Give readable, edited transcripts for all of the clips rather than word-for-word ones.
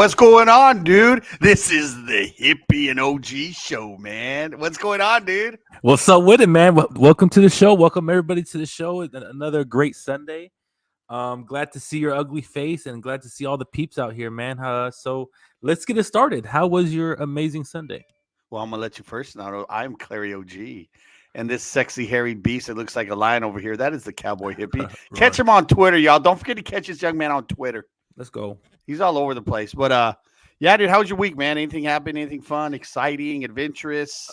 What's going on, dude? This is the Hippie and OG show, man. What's going on, dude? What's up with it, man? Welcome to the show. Welcome everybody to the show. Another great Sunday. Glad to see your ugly face and glad to see all the peeps out here, man. So let's get it started. How was your amazing Sunday? Well, I'm gonna let you first now. I'm Clary OG, and this sexy hairy beast that looks like a lion over here, that is the cowboy hippie. Catch him on Twitter, y'all. Don't forget to catch this young man on Twitter. Let's go. He's all over the place. But yeah, dude, how was your week, man? Anything happen? Anything fun, exciting, adventurous?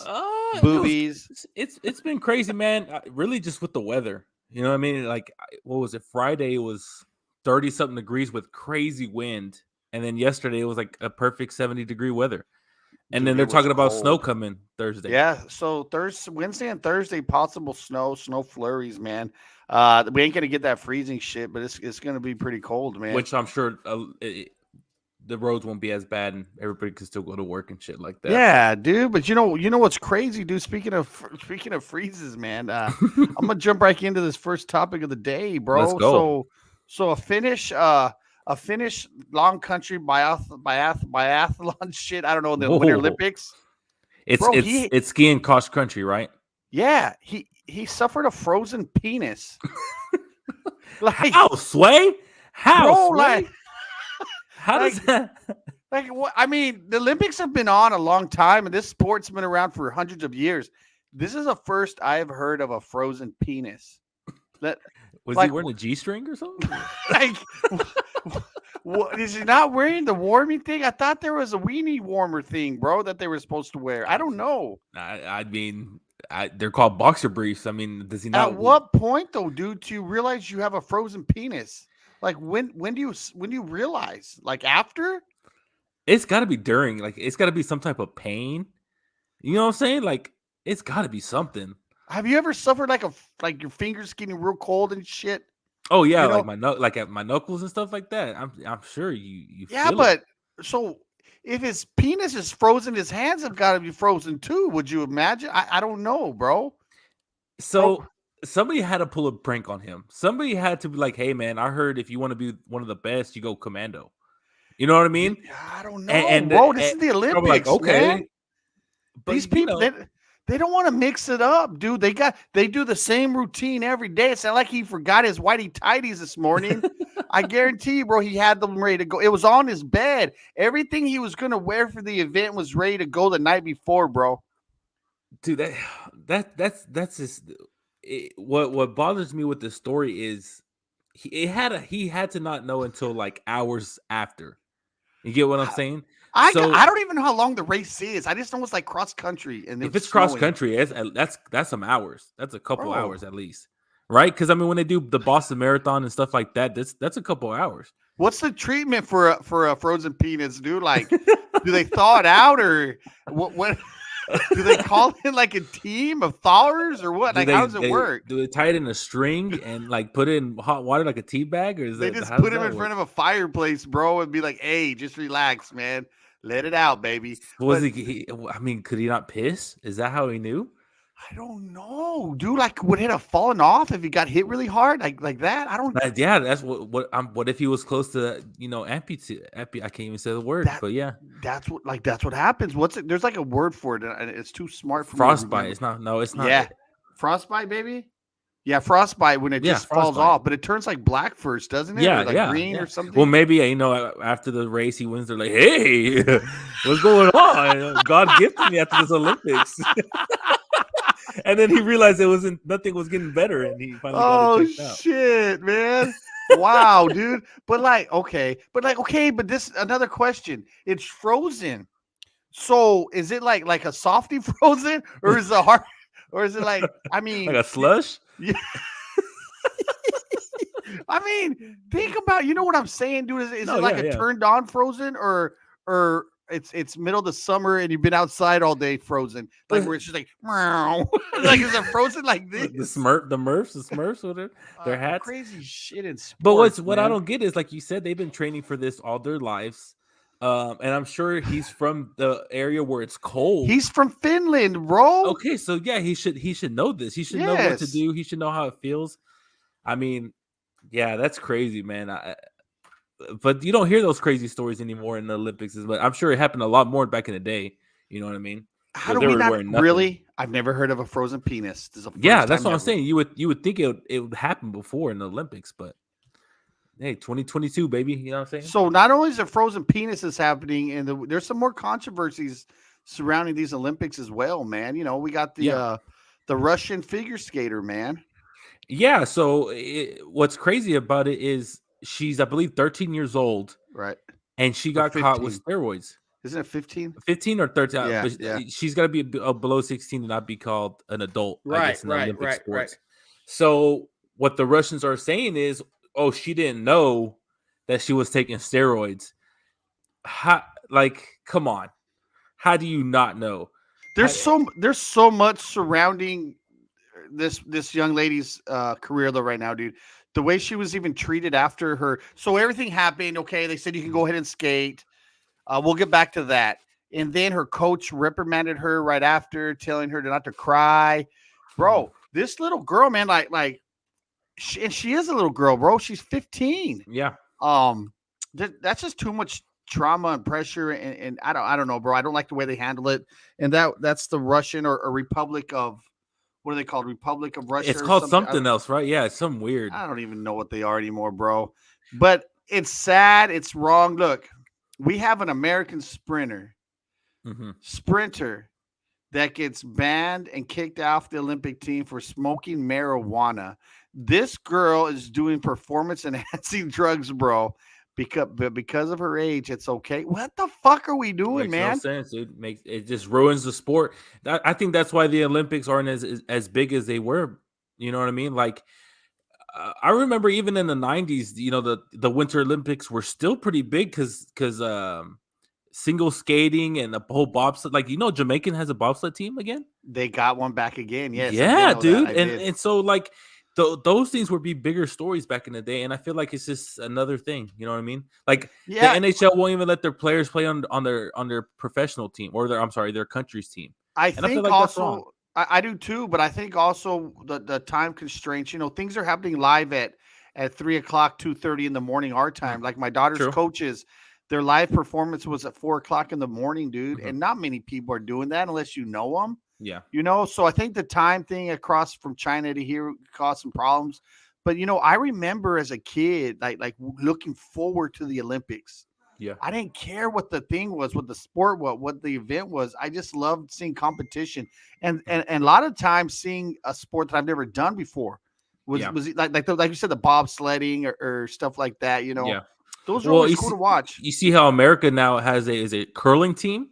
Boobies? It's been crazy, man. Really, just with the weather. You know what I mean? Like, what was it? Friday it was 30-something degrees with crazy wind, and then yesterday it was like a perfect 70-degree weather. And Dude, then they're talking about cold. snow coming Thursday. Yeah, so Wednesday and Thursday, possible snow flurries, man. We ain't gonna get that freezing shit, but it's gonna be pretty cold, man. Which I'm sure the roads won't be as bad, and everybody can still go to work and shit like that. Yeah, dude. But you know what's crazy, dude? Speaking of freezes, man. I'm gonna jump right into this first topic of the day, bro. Let's go. So a Finnish long country biathlon shit. I don't know, the Winter Olympics. It's skiing cross country, right? Yeah, he suffered a frozen penis. Like, how, Sway? How, bro, Sway? like, how does that? Like, what? I mean, the Olympics have been on a long time, and this sport's been around for hundreds of years. This is the first I've heard of a frozen penis. That was he wearing a G-string or something? Like, what, is he not wearing the warming thing? I thought there was a weenie warmer thing, bro, that they were supposed to wear. I don't know. I mean, they're called boxer briefs. I mean, does he not? At what point, though, dude, do you realize you have a frozen penis? Like, when do you realize? Like, after? It's got to be during. Like, it's got to be some type of pain. You know what I'm saying? Like, it's got to be something. Have you ever suffered like your fingers getting real cold and shit? Oh yeah, you know? like at my knuckles and stuff like that. I'm sure you. Yeah, feel but so if his penis is frozen, his hands have got to be frozen too. Would you imagine? I don't know, bro. So somebody had to pull a prank on him. Somebody had to be like, "Hey, man, I heard if you want to be one of the best, you go commando." You know what I mean? I don't know, bro. This is the Olympics, like, okay. Man. But these people, they don't want to mix it up, dude. They do the same routine every day. It's not like he forgot his whitey tighties this morning. I guarantee you, bro, he had them ready to go. It was on his bed. Everything he was gonna wear for the event was ready to go the night before, bro. Dude, that's just what bothers me with this story is he had to not know until like hours after. You get what I'm saying? I don't even know how long the race is. I just know it's like cross country, and if it's cross country, that's some hours. That's a couple hours at least, right? Because I mean, when they do the Boston Marathon and stuff like that, that's a couple hours. What's the treatment for a frozen penis, dude? Like, do they thaw it out, or what? Do they call it like a team of thawers, or what? Like, how does it work? Do they tie it in a string and like put it in hot water like a tea bag, or is they just put him in front of a fireplace, bro, and be like, "Hey, just relax, man. Let it out, baby." I mean, could he not piss? Is that how he knew? I don't know, dude. Like, would it have fallen off if he got hit really hard, like that? I don't. Yeah, that's what if he was close to amputee? I can't even say the word, but yeah, that's what happens. What's it? There's like a word for it, and it's too smart for frostbite. It's not. No, it's not. Yeah, frostbite, baby. Yeah, frostbite when it just falls off, but it turns like black first, doesn't it? Yeah, or like green or something. Well, maybe after the race he wins, they're like, "Hey, what's going on? God gifted me after this Olympics." And then he realized nothing was getting better, and he finally got it checked out. Oh shit, man! Wow, dude. But this another question. It's frozen. So is it like a softy frozen, or is it hard, or is it like I mean like a slush? Yeah. I mean, think about, you know what I'm saying, dude? Is it like a turned on frozen, or it's middle of the summer and you've been outside all day frozen, like where it's just like, like is it frozen like this? The Smurfs with their hats, crazy shit in sports. But what I don't get is, like you said, they've been training for this all their lives. And I'm sure he's from the area where it's cold. He's from Finland, bro. Okay, so yeah, he should know this. He should know what to do. He should know how it feels. I mean, yeah, that's crazy, man. but you don't hear those crazy stories anymore in the Olympics. But I'm sure it happened a lot more back in the day. You know what I mean? How Because do they we were not wearing nothing. really? I've never heard of a frozen penis. This is the Yeah, first that's time what I'm ever. saying. You would think it would happen before in the Olympics, but hey, 2022, baby. You know what I'm saying? So not only is a frozen penis is happening, and there's some more controversies surrounding these Olympics as well, man. We got Yeah. the Russian figure skater, man. Yeah. So what's crazy about it is she's, I believe, 13 years old, Right. and she Or got caught with 15. steroids. Isn't it 15? 15 or 13, Yeah, but yeah. she's got to be below 16 to not be called an adult, I Right, guess, in the right, Olympic right, right. sports. So what the Russians are saying is, oh, she didn't know that she was taking steroids. How, like, come on. How do you not know? There's so much surrounding this young lady's career though right now, dude. The way she was even treated after her. So everything happened. Okay, they said you can go ahead and skate. We'll get back to that. And then her coach reprimanded her right after, telling her not to cry. Bro, this little girl, man, and she is a little girl, bro. She's 15. Yeah. That's just too much trauma and pressure, and I don't know, bro. I don't like the way they handle it. And that's the Russian or Republic of, what are they called? Republic of Russia It's or called something. something else, right? Yeah, it's some weird. I don't even know what they are anymore, bro. But it's sad. It's wrong. Look, we have an American sprinter that gets banned and kicked off the Olympic team for smoking marijuana. This girl is doing performance enhancing drugs, bro. Because of her age, it's okay. What the fuck are we doing, Makes no man? sense, dude. It just ruins the sport. I think that's why the Olympics aren't as big as they were. You know what I mean? Like, I remember even in the 90s, the Winter Olympics were still pretty big because single skating and the whole bobsled. Like, Jamaican has a bobsled team again. They got one back again. Yes, I did Yeah, know that. dude. I And did. and so like those things would be bigger stories back in the day. And I feel like it's just another thing. You know what I mean? Like the Yeah, NHL won't even let their players play on their professional team or their country's team. I And I feel think like that's wrong. also I do too, but I think also the time constraints. Things are happening live at 3 o'clock, 2:30 in the morning our time. Like my daughter's True. coaches, their live performance was at 4 o'clock in the morning, dude. Mhm. And not many people are doing that unless you know them. Yeah. So I think the time thing across from China to here caused some problems. But I remember as a kid, looking forward to the Olympics. Yeah. I didn't care what the thing was, what the sport, what the event was. I just loved seeing competition, and a lot of times seeing a sport that I've never done before Yeah. was like you said, the bobsledding or stuff like that. Yeah. Those are Well, always cool to watch. you see how America now has a curling team?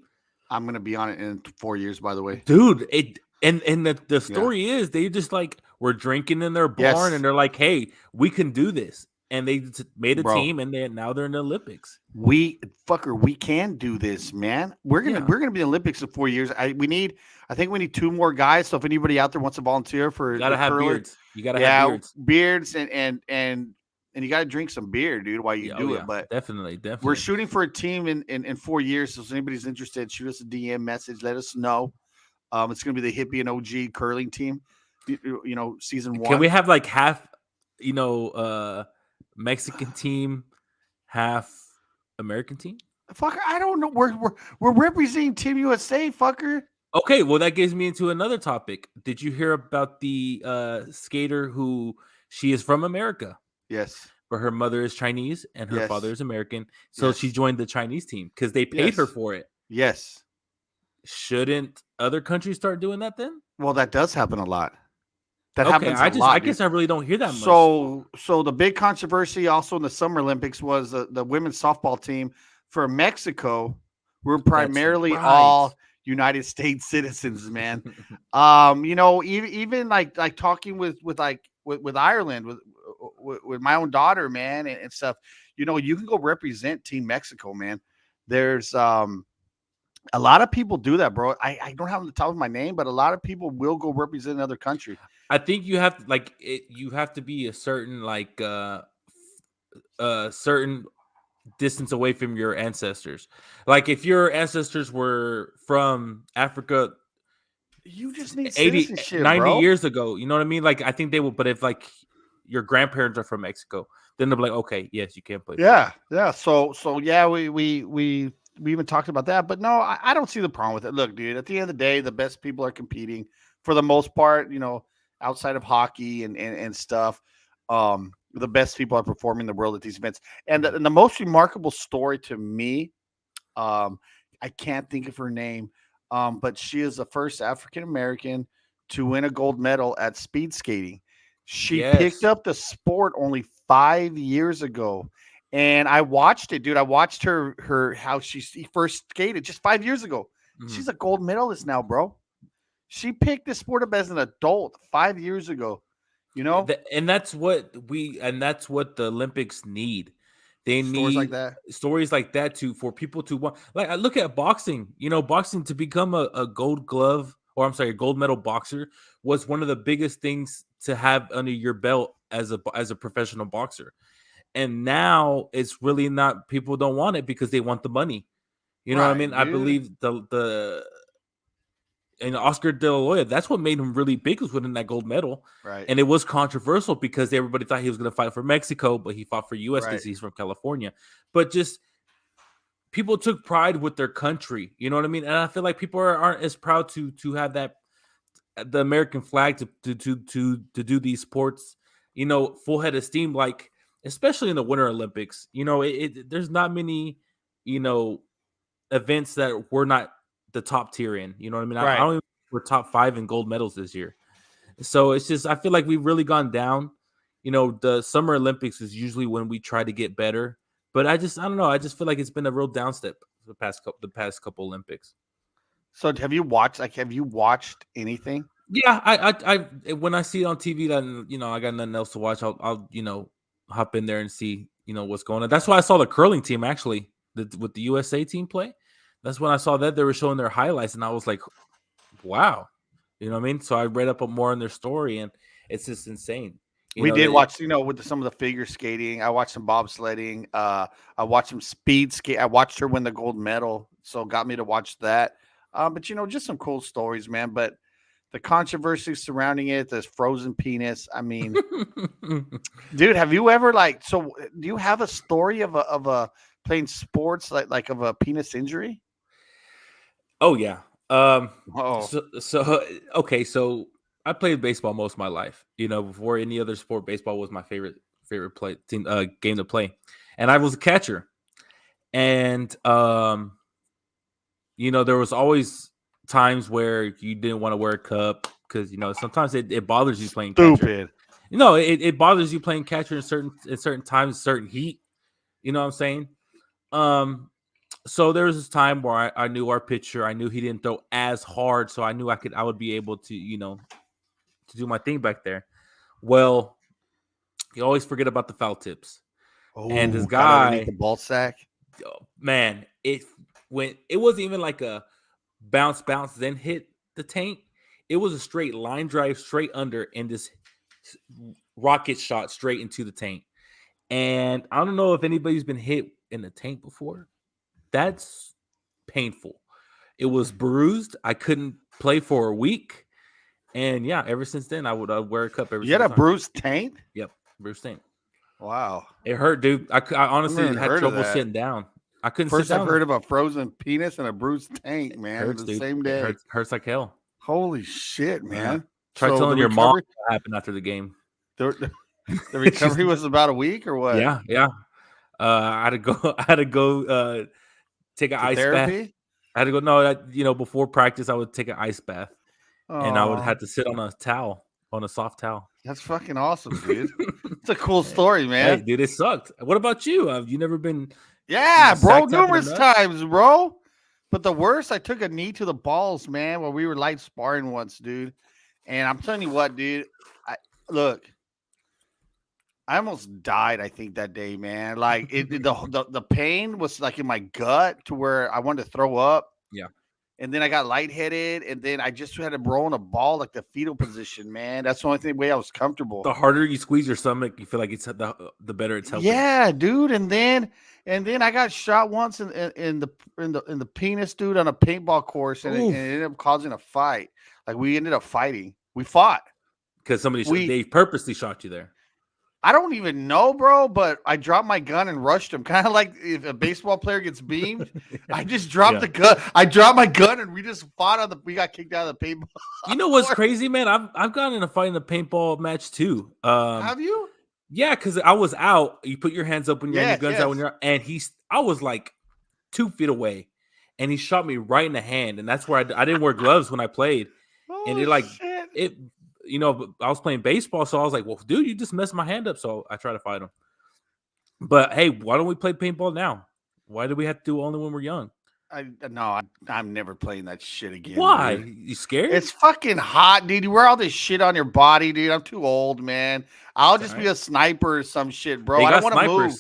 I'm gonna be on it in 4 years, by the way. Dude, and the Yeah. story is they just like were drinking in their barn Yes, and they're like, hey, we can do this. And they made a bro. team and now they're in the Olympics. We can do this, man. We're gonna Yeah. we're gonna be in the Olympics in 4 years. I think we need 2 more guys. So if anybody out there wants to volunteer for You the gotta have curler, beards. You gotta have yeah, beards. beards and you got to drink some beer, dude, while you Yeah, do it. But definitely. we're shooting for a team in 4 years. So if anybody's interested, shoot us a DM message. Let us know. It's gonna be the Hippie and OG curling team. Season Can we 1. have like half, Mexican team, half American team? Fucker, I don't know. We're representing Team USA, fucker. Okay, well, that gives me into another topic. Did you hear about the skater who she is from America, Yes. but her mother is Chinese and her father Yes. is American? So she Yes. joined the Chinese team because they paid her Yes. for it. Yes. Shouldn't other countries start doing that then? Well, that does happen a lot. That Okay, happens a I lot, dude. guess I really don't hear that much. So the big controversy also in the Summer Olympics was the women's softball team for Mexico. We're primarily all United States citizens, man. Even like talking with Ireland with my own daughter, man, and stuff. You can go represent Team Mexico, man. There's a lot of people do that, bro. I don't have the top of my name, but a lot of people will go represent another country. I think you have to you have to be a certain certain distance away from your ancestors. Like if your ancestors were from Africa, You just need 80, citizenship, 90 bro. years ago, you know what I mean? Like I think they will, but if like your grandparents are from Mexico, then they're like, okay, yes, you can play. Yeah, yeah. So yeah, we even talked about that, but no, I don't see the problem with it. Look, dude, at the end of the day, the best people are competing for the most part. Outside of hockey and stuff, the best people are performing in the world at these events. And the most remarkable story to me, um, I can't think of her name, but she is the first African American to win a gold medal at speed skating. She picked Yes. up the sport only 5 years ago. And I watched it, dude. I watched her how she first skated just 5 years ago. Mhm. She's a gold medalist now, bro. She picked this sport up as an adult 5 years ago. You know, And that's what the Olympics need. They stories like need that. stories like that for people to want. Like I look at boxing. Boxing to become a gold glove, or I'm sorry, a gold medal boxer was one of the biggest things to have under your belt as a professional boxer. And now it's really not. People don't want it because they want the money. You know what I Right, mean? I dude. believe the and Oscar De La Hoya, that's what made him really big, was winning that gold medal. Right, And it was controversial because everybody thought he was going to fight for Mexico, but he fought for U.S. right. because he's from California. But just people took pride with their country. You know what I mean? And I feel like people aren't as proud to have that the American flag to do these sports. Full head of steam, like especially in the Winter Olympics. There's not many events that we're not the top tier in. You know what I mean? I Right. don't even think we're top 5 in gold medals this year. So it's just I feel like we've really gone down. The Summer Olympics is usually when we try to get better, but I don't know. I just feel like it's been a real downstep the past couple Olympics. So have you watched anything? Yeah, I when I see it on TV that I got nothing else to watch, I'll hop in there and see what's going on. That's why I saw the curling team actually with the USA team play. That's when I saw that they were showing their highlights, and I was like, wow, you know what I mean? So I read up more on their story, and it's just insane. We did That watch, with some of the figure skating. I watched some bobsledding. I watched some speed skate. I watched her win the gold medal, so it got me to watch that. But just some cool stories, man. But the controversy surrounding it, this frozen penis. I mean, dude, have you ever do you have a story of a playing sports like of a penis injury? Oh yeah. Oh, So okay. So I played baseball most of my life. Before any other sport, baseball was my favorite play team game to play, and I was a catcher. And there was always times where you didn't want to wear a cup because sometimes it bothers you playing catcher. stupid. It bothers you playing catcher in certain times, certain heat. You know what I'm saying? So there was this time where I knew our pitcher. I knew he didn't throw as hard, so I knew I would be able to to do my thing back there. Well, you always forget about the foul tips. And this Oh, got underneath guy, the ball sack. man, it wasn't even like a bounce, then hit the tank. It was a straight line drive straight under and this rocket shot straight into the tank. And I don't know if anybody's been hit in the tank before. That's painful. It was bruised. I couldn't play for a week. And yeah, ever since then, I would wear a cup every You had single a time. bruised tank? Yep, bruised tank. Wow. It hurt, dude. I honestly even had heard of trouble that. sitting down. I couldn't First sit I've down. heard of a frozen penis and a bruised tank, man, Hurts, the dude. same It day. hurts like hell. Holy shit, Yeah. man. Try So the telling your mom recovery what happened after the game. the She's recovery was about a week or what? yeah. I had to go. I had to go take an To ice bath. therapy? I had to go. No, before practice, I would take an ice bath, and I would Oh, have to sit on a soft towel. that's fucking awesome, dude. It's a cool story, Hey, man. dude, it sucked. What about you? Have you never been, Yeah, bro, sacked up in the numerous nuts? times, bro. But the worst, I took a knee to the balls, man, while we were light sparring once, dude. And I'm telling you what, dude. Look, I almost died, I think, that day, man. Like the pain was like in my gut to where I wanted to throw up. Yeah. And then I got lightheaded, and then I just had to roll in a ball like the fetal position, man. That's the only way I was comfortable. The harder you squeeze your stomach, you feel like it's the better it's helping. Yeah, dude. And then I got shot once in the penis, dude, on a paintball course, and it ended up causing a fight. Like we ended up fighting. We fought Because We they purposely shot you there. I don't even know, bro, but I dropped my gun and rushed him. Kind of like if a baseball player gets beamed, I just dropped the gun. I dropped my gun and we just fought on the. We got kicked out of the paintball. You know what's crazy, man? I've gotten in a fight in a paintball match too. Have you? Yeah, because I was out. You put your hands up when you're your guns out when you're, and I was like 2 feet away, and he shot me right in the hand, and that's where I didn't wear gloves when I played, and it like it. You know, I was playing baseball, so I was like, well, dude, you just messed my hand up. So I tried to fight him. But hey, why don't we play paintball now? Why do we have to do it only when we're young? I'm never playing that shit again. Why? Dude. You scared? It's fucking hot, dude. You wear all this shit on your body, dude. I'm too old, man. I'll just be a sniper or some shit, bro. I don't want to move.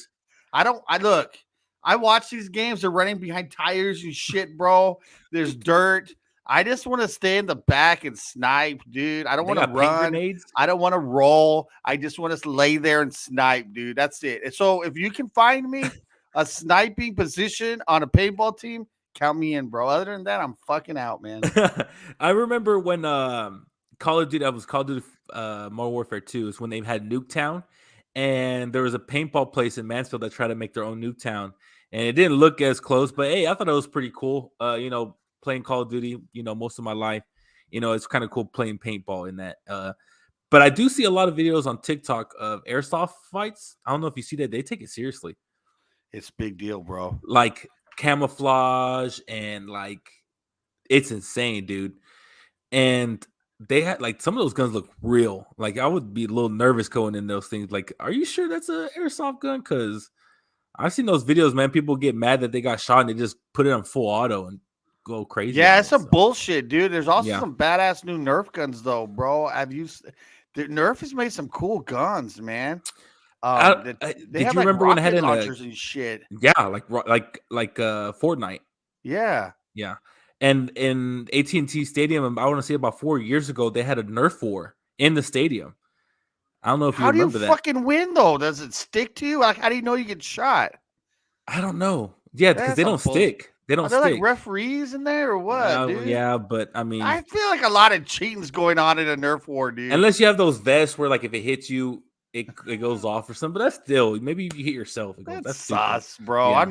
I watch these games. They're running behind tires and shit, bro. There's dirt. I just want to stay in the back and snipe, dude. I don't want to run. I don't want to roll. I just want to lay there and snipe, dude. That's it. And so if you can find me a sniping position on a paintball team, count me in, bro. Other than that, I'm fucking out, man. I remember when Call of Duty Modern Warfare 2 is when they had Nuketown, and there was a paintball place in Mansfield that tried to make their own Nuketown, and it didn't look as close, but hey, I thought it was pretty cool. You know, playing Call of Duty, you know, most of my life, you know, it's kind of cool playing paintball in that. But I do see a lot of videos on TikTok of airsoft fights. I don't know if you see that. They take it seriously. It's a big deal, bro. Like camouflage and like it's insane, dude. And they had like some of those guns look real. Like I would be a little nervous going in those things. Like, are you sure that's an airsoft gun? Because I've seen those videos, man. People get mad that they got shot and they just put it on full auto and go crazy. Yeah, it's some bullshit, dude. There's also some badass new Nerf guns, though, bro. Nerf has made some cool guns, man. Did you remember when I had launchers and shit? Yeah, like Fortnite. Yeah. And in AT&T Stadium, I want to say about 4 years ago, they had a Nerf war in the stadium. I don't know if you remember that. How do you fucking win, though? Does it stick to you? Like, how do you know you get shot? I don't know. Yeah, because they don't stick. They don't stick. Are there like referees in there or what, dude? Yeah, but I mean, I feel like a lot of cheating's going on in a Nerf war, dude. Unless you have those vests where, like, if it hits you, it goes off or something. But that's still maybe you hit yourself. That's sus, bro. Yeah.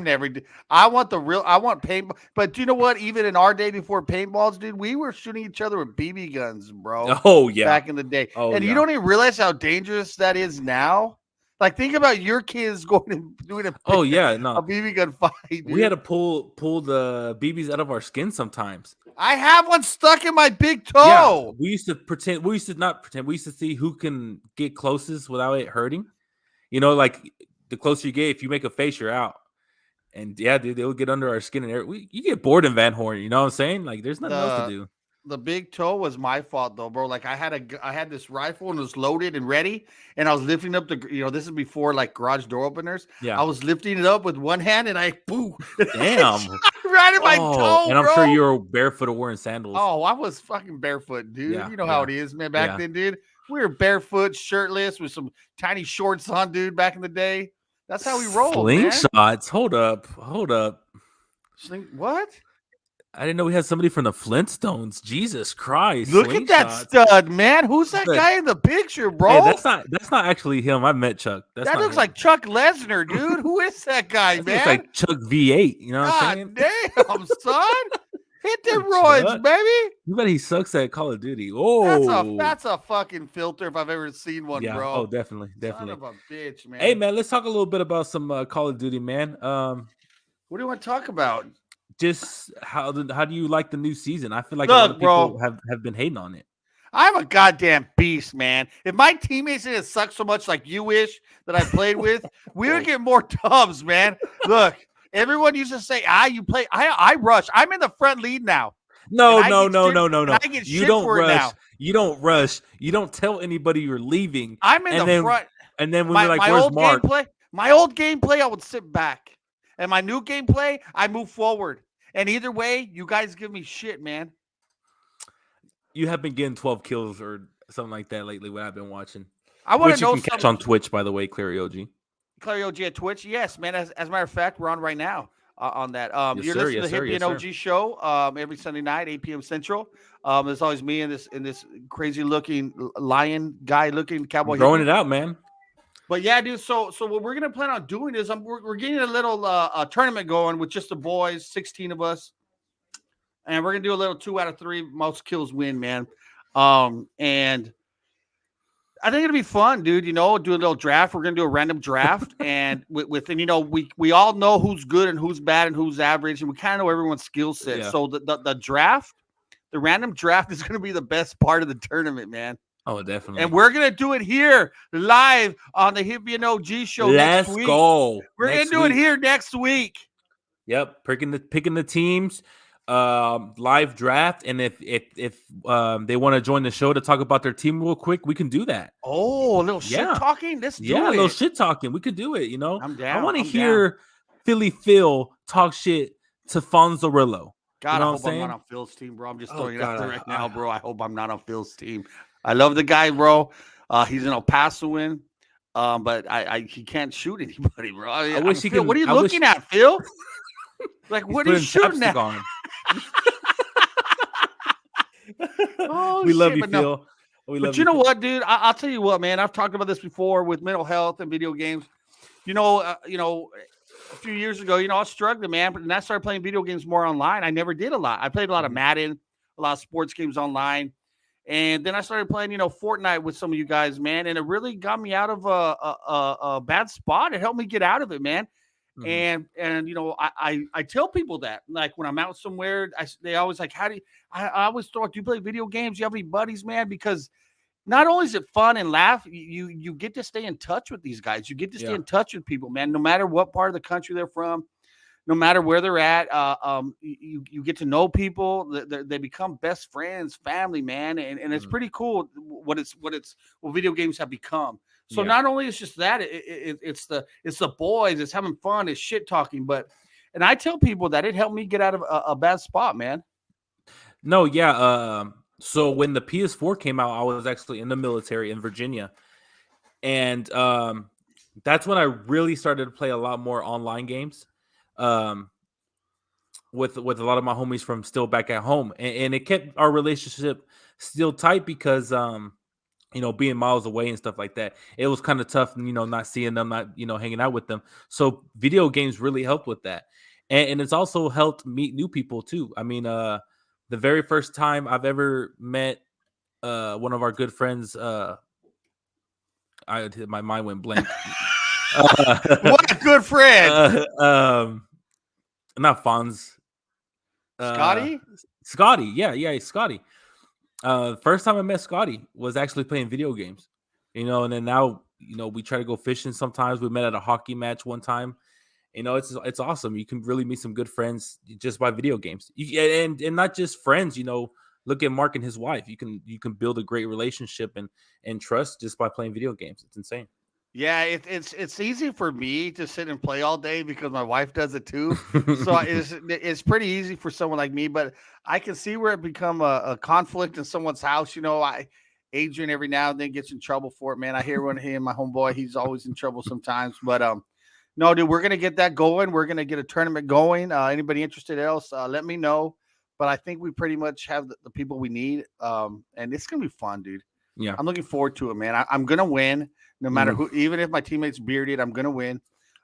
I want paintball. But do you know what? Even in our day before paintballs, dude, we were shooting each other with BB guns, bro. Oh yeah, back in the day. You don't even realize how dangerous that is now. Like, think about your kids going and doing a BB gun fight. Dude. We had to pull the BBs out of our skin sometimes. I have one stuck in my big toe. Yeah, we used to pretend. We used to not pretend. We used to see who can get closest without it hurting. You know, like the closer you get, if you make a face, you're out. And yeah, dude, they would get under our skin and you get bored in Van Horn. You know what I'm saying? Like, there's nothing else to do. The big toe was my fault though, bro. Like I had this rifle and it was loaded and ready, and I was lifting up this is before like garage door openers. Yeah, I was lifting it up with one hand and I boo. Damn, right in my toe. And I'm sure you were barefoot or wearing sandals. Oh, I was fucking barefoot, dude. You know how it is, man. Back then, dude, we were barefoot, shirtless, with some tiny shorts on, dude. Back in the day, that's how we rolled. Slingshots. Man. Hold up. What? I didn't know we had somebody from the Flintstones. Jesus Christ! Look at that stud, man. Who's that guy in the picture, bro? Hey, that's not actually him. I met Chuck. That looks like Chuck Lesnar, dude. Who is that guy, man? Looks like Chuck V8. You know what I'm saying? Damn, son. Hit them roids, baby. You bet he sucks at Call of Duty. Oh, that's a fucking filter if I've ever seen one, bro. Oh, definitely. Son of a bitch, man. Hey, man, let's talk a little bit about some Call of Duty, man. What do you want to talk about? Just how do you like the new season? I feel like a lot of people have been hating on it. I'm a goddamn beast, man. If my teammates didn't suck so much like you wish that I played with, we would get more dubs, man. Look, everyone used to say, you play. I rush. I'm in the front lead now. No. I get You don't rush. Now. You don't rush. You don't tell anybody you're leaving. I'm in the front. And then when you're like, where's Mark? My old gameplay, I would sit back. And my new gameplay, I move forward. And either way, you guys give me shit, man. You have been getting 12 kills or something like that lately, what I've been watching. I want to know. You can catch on Twitch, by the way, Clary OG. Clary OG at Twitch? Yes, man. As a matter of fact, we're on right now on that. You're listening to the Hippie and OG show every Sunday night, 8 p.m. Central. There's always me in this crazy-looking lion guy-looking cowboy. Growing it out, man. But yeah, dude. So what we're gonna plan on doing is we're getting a little tournament going with just the boys, 16 of us, and we're gonna do a little 2 out of 3 most kills win, man. And I think it'll be fun, dude. Do a little draft. We're gonna do a random draft, and and we all know who's good and who's bad and who's average, and we kind of know everyone's skill set. Yeah. So the draft, the random draft is gonna be the best part of the tournament, man. Oh, definitely. And we're gonna do it here live on the Hippie and OG show next week. Let's go. We're gonna do it here next week. Yep, picking the teams, live draft, and if they want to join the show to talk about their team real quick, we can do that. Oh, a little shit talking. Let's do it. Yeah, a little shit talking. We could do it. I'm down. I want to hear Philly Phil talk shit to Fonzarillo. God, I hope I'm not on Phil's team, bro. I'm just throwing it out there right now, bro. I hope I'm not on Phil's team. I love the guy, bro. He's an El Pasoan, but he can't shoot anybody, bro. I wish he could. What are you looking at, Phil? Like, what are you shooting at? We love you, Phil. But you know what, dude? I'll tell you what, man. I've talked about this before with mental health and video games. A few years ago, I was struggling, man. But then I started playing video games more online. I never did a lot. I played a lot of Madden, a lot of sports games online. And then I started playing, Fortnite with some of you guys, man. And it really got me out of a bad spot. It helped me get out of it, man. Mm-hmm. And I tell people that, like, when I'm out somewhere, they always like, I always thought, do you play video games? You have any buddies, man? Because not only is it fun and laugh, you get to stay in touch with these guys. You get to stay in touch with people, man, no matter what part of the country they're from. No matter where they're at, you get to know people. They become best friends, family, man, and it's pretty cool what video games have become. So not only is just that, it's the boys, it's having fun, it's shit talking, and I tell people that it helped me get out of a bad spot, man. No, yeah. So when the PS4 came out, I was actually in the military in Virginia, and that's when I really started to play a lot more online games. With a lot of my homies from still back at home, and it kept our relationship still tight because being miles away and stuff like that, it was kind of tough, not seeing them, not hanging out with them. So video games really helped with that, and it's also helped meet new people too. I mean, the very first time I've ever met one of our good friends, my mind went blank. What a good friend. Not Fonz. Scotty. Yeah, Scotty. First time I met Scotty was actually playing video games. And then now, we try to go fishing sometimes. We met at a hockey match one time. It's awesome. You can really meet some good friends just by video games. And not just friends, look at Mark and his wife. You can build a great relationship and trust just by playing video games. It's insane. Yeah, it's easy for me to sit and play all day because my wife does it too. So it's pretty easy for someone like me, but I can see where it become a conflict in someone's house. Adrian every now and then gets in trouble for it, man. I hear when he and my homeboy, he's always in trouble sometimes. But no, dude, we're gonna get that going. We're gonna get a tournament going. Anybody interested else, let me know. But I think we pretty much have the people we need. And it's gonna be fun, dude. Yeah, I'm looking forward to it, man. I'm gonna win. No matter who, even if my teammate's bearded, I'm going to win.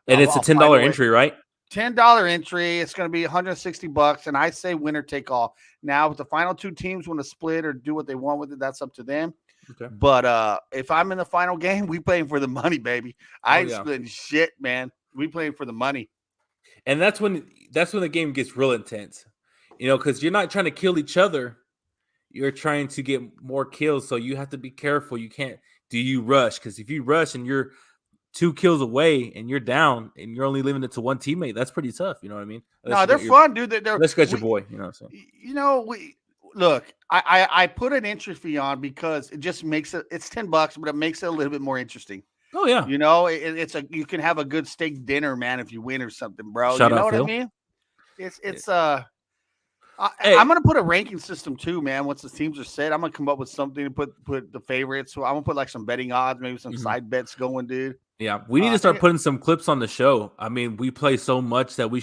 And it's a $10 entry, right? $10 entry. It's going to be $160. And I say winner take all. Now, if the final two teams want to split or do what they want with it, that's up to them. Okay. But if I'm in the final game, we playing for the money, baby. I ain't splitting shit, man. We playing for the money. And that's when the game gets real intense. Because you're not trying to kill each other. You're trying to get more kills. So you have to be careful. You can't. Do you rush? Because if you rush and you're 2 kills away and you're down and you're only leaving it to one teammate, that's pretty tough. You know what I mean? No, they're fun, dude. Let's get your boy. Look. I put an entry fee on because it just makes it. It's $10, but it makes it a little bit more interesting. Oh yeah. You can have a good steak dinner, man, if you win or something, bro. Shout you know out, what Phil. I mean? I'm gonna put a ranking system too, man. Once the teams are set, I'm gonna come up with something to put the favorites. So I'm gonna put like some betting odds, maybe some side bets going, dude. Yeah, we need to start putting some clips on the show. I mean, we play so much that we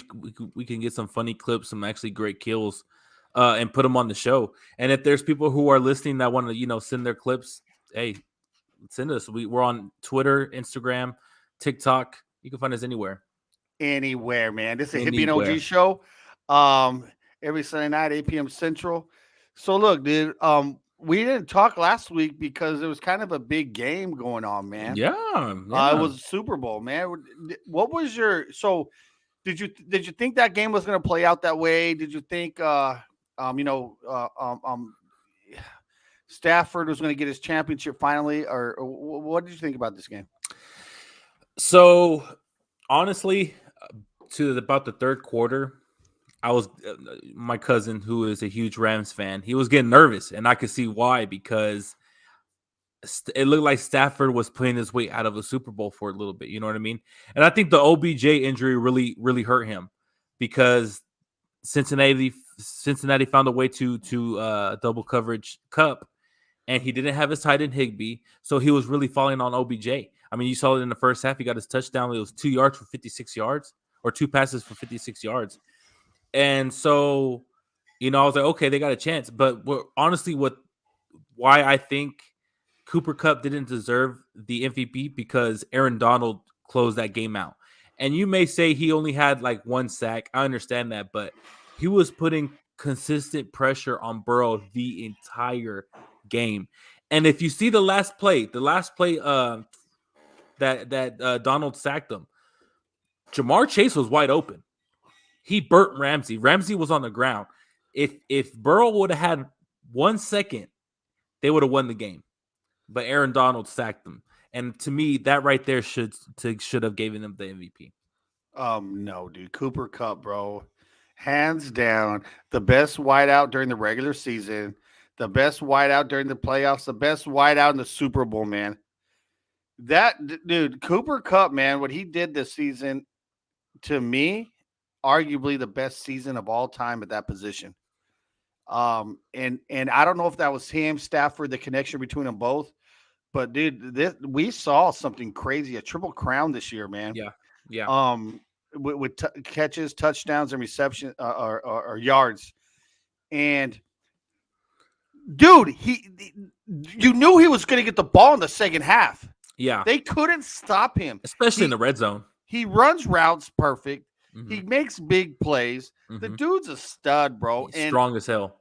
can get some funny clips, some actually great kills, and put them on the show. And if there's people who are listening that want to, send their clips, hey, send us. We're on Twitter, Instagram, TikTok. You can find us anywhere. Anywhere, man. This is a Hippie and Anywhere. OG show. Um, every Sunday night, 8 p.m. Central. So look, dude, we didn't talk last week because there was kind of a big game going on, man. Yeah, It yeah. was Super Bowl, man. What was your did you think that game was going to play out that way? Did you think you know Stafford was going to get his championship finally, or what did you think about this game? So honestly, to about the third quarter, I was my cousin, who is a huge Rams fan, he was getting nervous, and I could see why, because it looked like Stafford was playing his way out of a Super Bowl for a little bit. You know what I mean? And I think the OBJ injury really hurt him, because Cincinnati found a way to double coverage Cup, and he didn't have his tight end Higbee, so he was really falling on OBJ. I mean, you saw it in the first half. He got his touchdown. It was 2 yards for 56 yards, or 2 passes for 56 yards. And so, I was like, okay, they got a chance. But honestly, why I think Cooper Kupp didn't deserve the MVP, because Aaron Donald closed that game out. And you may say he only had like 1 sack. I understand that, but he was putting consistent pressure on Burrow the entire game. And if you see the last play that Donald sacked him, Jamar Chase was wide open. He burnt Ramsey. Ramsey was on the ground. If Burrow would have had 1 second, they would have won the game. But Aaron Donald sacked him. And to me, that right there should have given him the MVP. No, dude. Cooper Kupp, bro. Hands down, the best wideout during the regular season, the best wideout during the playoffs, the best wideout in the Super Bowl, man. Dude, Cooper Kupp, man, what he did this season, to me, arguably the best season of all time at that position. And I don't know if that was him, Stafford, the connection between them both. But dude, we saw something crazy, a triple crown this year, man. Yeah. With catches, touchdowns, and reception or yards, and dude, you knew he was going to get the ball in the second half. Yeah, they couldn't stop him, especially in the red zone. He runs routes perfect. Mm-hmm. He makes big plays. Mm-hmm. The dude's a stud, bro. He's strong as hell.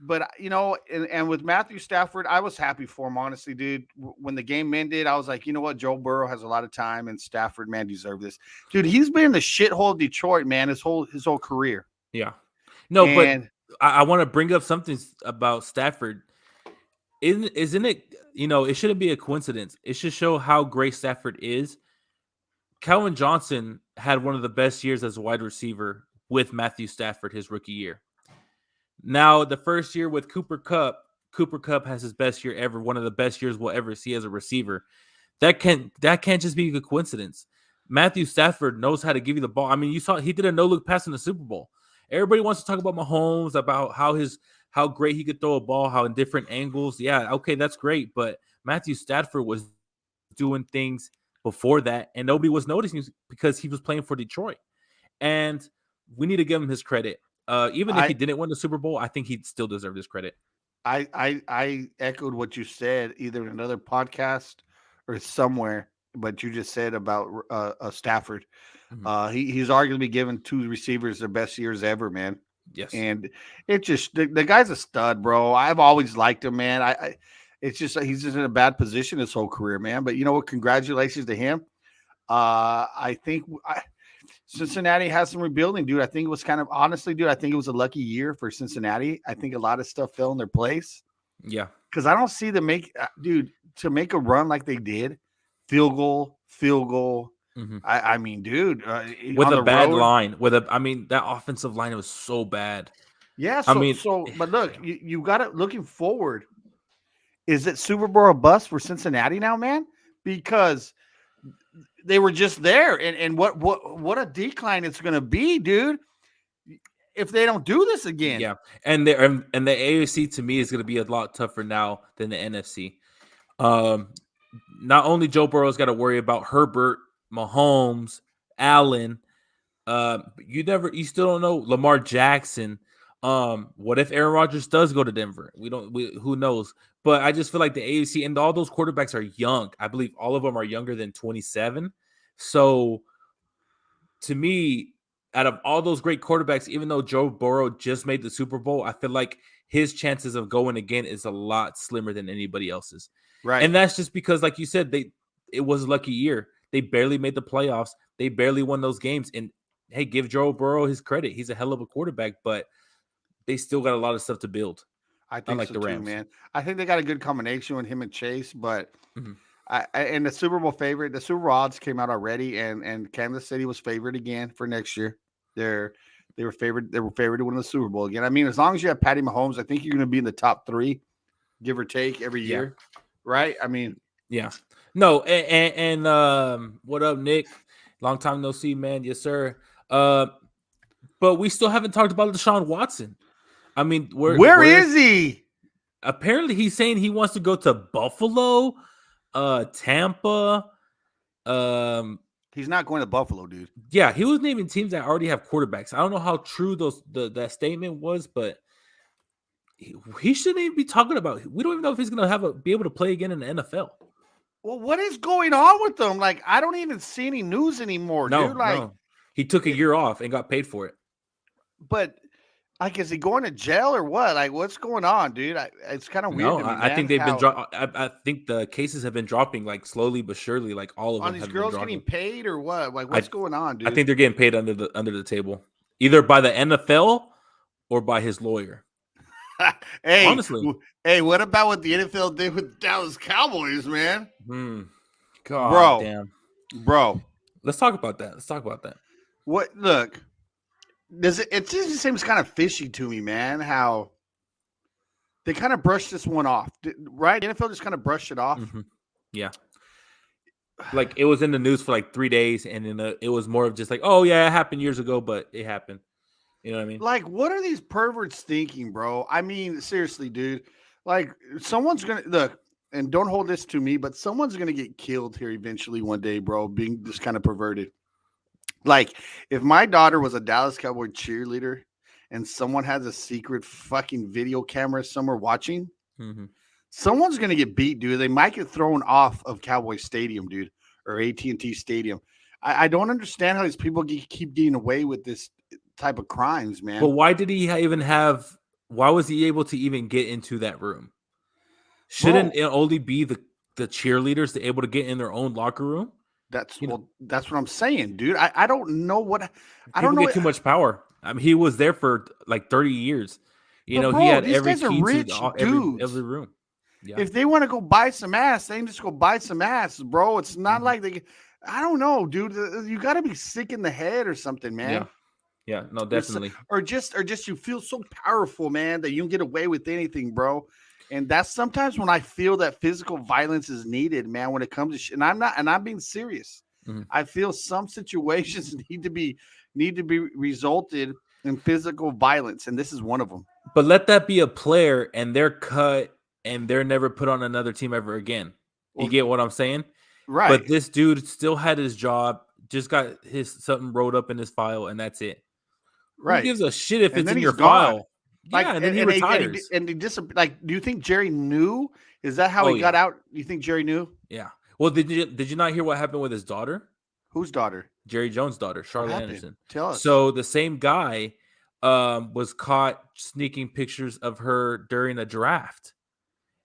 But, and with Matthew Stafford, I was happy for him, honestly, dude. When the game ended, I was like, you know what? Joe Burrow has a lot of time, and Stafford, man, deserves this. Dude, he's been in the shithole of Detroit, man, his whole career. Yeah. No, but I want to bring up something about Stafford. Isn't it, it shouldn't be a coincidence. It should show how great Stafford is. Calvin Johnson had one of the best years as a wide receiver with Matthew Stafford his rookie year. Now, the first year with Cooper Kupp has his best year ever, one of the best years we'll ever see as a receiver. That can't just be a coincidence. Matthew Stafford knows how to give you the ball. I mean, you saw he did a no-look pass in the Super Bowl. Everybody wants to talk about Mahomes, about how great he could throw a ball, how in different angles. Yeah, okay, that's great. But Matthew Stafford was doing things before that, and nobody was noticing because he was playing for Detroit. And we need to give him his credit. Even if he didn't win the Super Bowl, I think he'd still deserve this credit. I echoed what you said either in another podcast or somewhere, but you just said about Stafford. Mm-hmm. He's arguably given 2 receivers their best years ever, man. Yes, and it just the guy's a stud, bro. I've always liked him, man. It's just he's just in a bad position his whole career, man. But you know what? Congratulations to him. I think Cincinnati has some rebuilding, dude. I think it was honestly, dude, I think it was a lucky year for Cincinnati. I think a lot of stuff fell in their place. Yeah. Because I don't see them to make a run like they did, field goal. Mm-hmm. I mean, dude. With a bad line. That offensive line was so bad. Yeah, but look, you got it looking forward. Is it Super Bowl or bust for Cincinnati now, man? Because they were just there, and what a decline it's going to be, dude, if they don't do this again. Yeah, and the AFC to me is going to be a lot tougher now than the NFC. Not only Joe Burrow's got to worry about Herbert, Mahomes, Allen. You still don't know Lamar Jackson. What if Aaron Rodgers does go to Denver? Who knows? But I just feel like the AFC and all those quarterbacks are young. I believe all of them are younger than 27. So to me, out of all those great quarterbacks, even though Joe Burrow just made the Super Bowl, I feel like his chances of going again is a lot slimmer than anybody else's. Right. And that's just because, like you said, it was a lucky year. They barely made the playoffs. They barely won those games. And hey, give Joe Burrow his credit. He's a hell of a quarterback, but they still got a lot of stuff to build. I think so too, man. I think they got a good combination with him and Chase, but and the Super Bowl favorite, the Super Bowl odds came out already, and Kansas City was favored again for next year. They were favored to win the Super Bowl again. I mean, as long as you have Patty Mahomes, I think you're going to be in the top 3, give or take, every year, right? I mean, yeah. No, and what up, Nick? Long time no see, man. Yes, sir. But we still haven't talked about Deshaun Watson. I mean, where is he? Apparently, he's saying he wants to go to Buffalo, Tampa. He's not going to Buffalo, dude. Yeah, he was naming teams that already have quarterbacks. I don't know how true that statement was, but he shouldn't even be talking about. We don't even know if he's going to be able to play again in the NFL. Well, what is going on with them? Like, I don't even see any news anymore, dude. Like, no. He took a year off and got paid for it. But, like, is he going to jail or what? Like, what's going on, dude? It's kind of weird. No, I think they've been I think the cases have been dropping, like, slowly but surely. Like, all of them. On these girls getting paid or what? Like, what's going on, dude? I think they're getting paid under the table, either by the NFL or by his lawyer. Hey, honestly, what about what the NFL did with the Dallas Cowboys, man? God, damn, bro. Let's talk about that. What? Look, it just seems kind of fishy to me, man. How they kind of brushed this one off, right? The NFL just kind of brushed it off. Yeah, like it was in the news for like 3 days, and then it was more of just like, oh yeah, it happened years ago, but it happened. You know what I mean? Like, what are these perverts thinking, bro? I mean, seriously, dude. Like, someone's gonna look, and don't hold this to me, but someone's gonna get killed here eventually one day, bro, being this kind of perverted. Like, if my daughter was a Dallas Cowboy cheerleader and someone has a secret fucking video camera somewhere watching, someone's gonna get beat, dude. They might get thrown off of Cowboy Stadium, dude, or AT&T Stadium. I don't understand how these people keep getting away with this type of crimes, man. But why did he even why was he able to even get into that room? Shouldn't it only be the cheerleaders to able to get in their own locker room? That's what I'm saying, dude. I don't know what I don't know. Get too much power. I mean, he was there for like 30 years. You know, bro, he had every key to every room. Yeah. If they want to go buy some ass, they can just go buy some ass, bro. It's not like they. I don't know, dude. You got to be sick in the head or something, man. Yeah, no, definitely. Or just you feel so powerful, man, that you can get away with anything, bro. And that's sometimes when I feel that physical violence is needed, man, when it comes to shit. And I'm being serious. I feel some situations need to be resulted in physical violence, and this is one of them. But let that be a player, and they're cut, and they're never put on another team ever again. You get what I'm saying? Right. But this dude still had his job, just got something wrote up in his file, and that's it. Right. Who gives a shit if it's in your file? Like, yeah, and then he retires. And he just like, do you think Jerry knew? Is that how he got out? You think Jerry knew? Yeah. Well, did you not hear what happened with his daughter? Whose daughter? Jerry Jones' daughter, Charlotte Anderson. Tell us. So the same guy was caught sneaking pictures of her during a draft.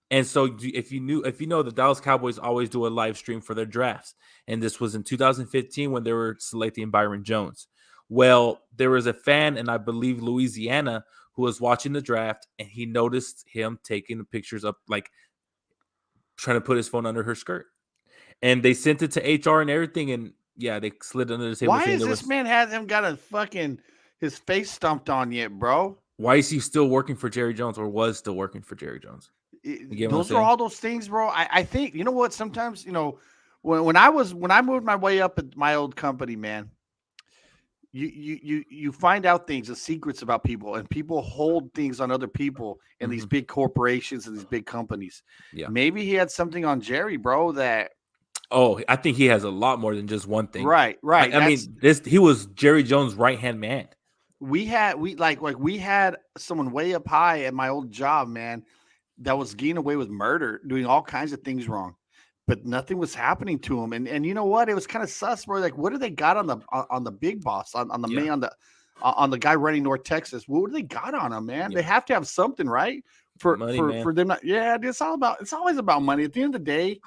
And so if you know, the Dallas Cowboys always do a live stream for their drafts. And this was in 2015 when they were selecting Byron Jones. Well, there was a fan in, I believe, Louisiana who was watching the draft, and he noticed him taking the pictures up, like trying to put his phone under her skirt. And they sent it to HR and everything, and yeah, they slid under the table. Why is this man hasn't got his face stumped on yet, bro? Why is he still working for Jerry Jones, or was still working for Jerry Jones? Those are all those things, bro. I think, you know what? Sometimes, when I moved my way up at my old company, man, you find out things, the secrets about people, and people hold things on other people in these big corporations and these big companies. Yeah. Maybe he had something on Jerry, bro, that. Oh, I think he has a lot more than just one thing. Right. I mean, he was Jerry Jones' right-hand man. we had someone way up high at my old job, man, that was getting away with murder, doing all kinds of things wrong, but nothing was happening to him. And you know what? It was kind of sus, bro. Like, what do they got on the big boss, on the Yeah, main, on the guy running North Texas? What do they got on him, man? They yeah, have to have something, right? For money, for man. for them. Not, yeah, it's always about money. At the end of the day,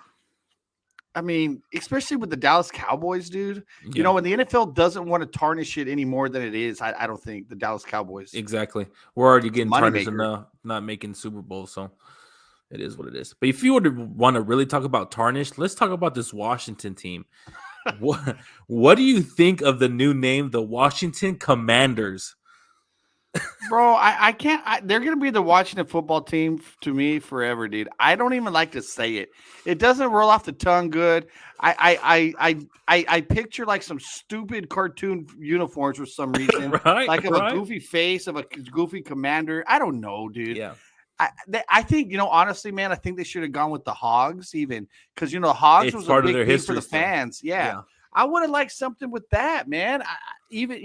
I mean, especially with the Dallas Cowboys, dude. You Yeah, know, when the NFL doesn't want to tarnish it any more than it is, I don't think the Dallas Cowboys. exactly. We're already It's a getting tarnished moneymaker. enough, not making Super Bowl, so it is what it is. But if you were to want to really talk about tarnished, let's talk about this Washington team. What What do you think of the new name, the Washington Commanders? Bro, I can't. They're gonna be the Washington football team to me forever, dude. I don't even like to say it. It doesn't roll off the tongue good. I picture like some stupid cartoon uniforms for some reason, Right, like of a right. goofy face of a goofy commander. I don't know, dude. Yeah, I think honestly, man, I think they should have gone with the Hogs, even because Hogs it's was a part of big their thing for history the still. fans. Yeah, Yeah, I would have liked something with that, man. Even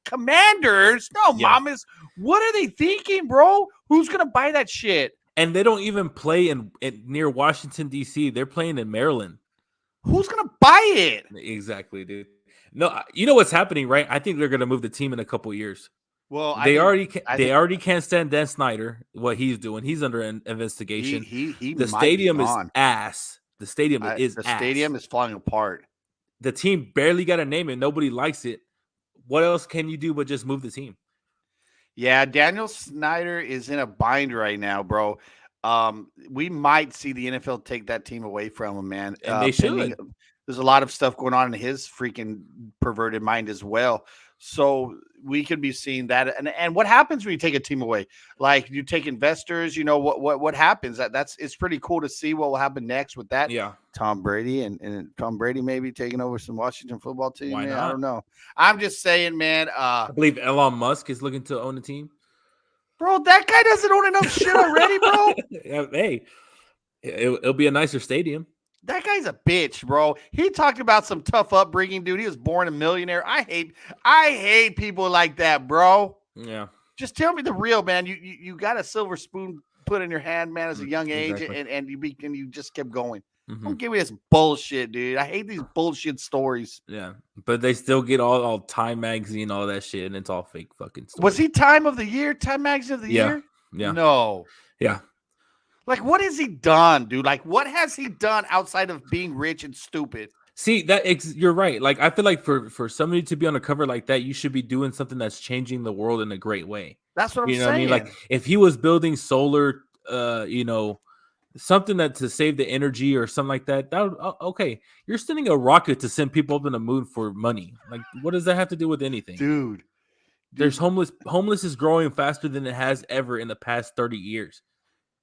Commanders, no, yeah. mamas. What are they thinking, bro? Who's gonna buy that shit? And they don't even play in near Washington D.C. They're playing in Maryland. Who's gonna buy it? Exactly, dude. No, you know what's happening, right? I think they're gonna move the team in a couple years. Well, I They think already can't stand Dan Snyder. What he's doing, he's under an investigation. he The might be stadium is gone. ass. The stadium is The ass. stadium is falling apart. The team barely got a name and nobody likes it. What else can you do but just move the team? Yeah, Daniel Snyder is in a bind right now, bro. We might see the NFL take that team away from him, man. And they Pending, should. there's a lot of stuff going on in his freaking perverted mind as well. So we could be seeing that. And what happens when you take a team away? Like you take investors, what happens? That's it's pretty cool to see what will happen next with that. Yeah. Tom Brady and Tom Brady maybe taking over some Washington football team. Why Man, I not? don't know. I'm just saying, man. I believe Elon Musk is looking to own the team. Bro, that guy doesn't own enough shit already, bro. Hey, it'll be a nicer stadium. That guy's a bitch, bro. He talked about some tough upbringing, dude. He was born a millionaire. I hate people like that, bro. Yeah. Just tell me the real, man. You got a silver spoon put in your hand, man, as a young age, Exactly. and you just kept going. Mm-hmm. Don't give me this bullshit, dude. I hate these bullshit stories. Yeah, but they still get all Time Magazine, all that shit, and it's all fake fucking stories. Was he Time of the Year? Time Magazine of the Year? Yeah. No. Yeah. Like, what has he done, dude? Like, what has he done outside of being rich and stupid? See, you're right. Like, I feel like for somebody to be on a cover like that, you should be doing something that's changing the world in a great way. That's what I'm You know saying. what I mean? Like, if he was building solar, something that to save the energy or something like that, okay. You're sending a rocket to send people up in the moon for money. Like, what does that have to do with anything? Dude. There's homeless is growing faster than it has ever in the past 30 years.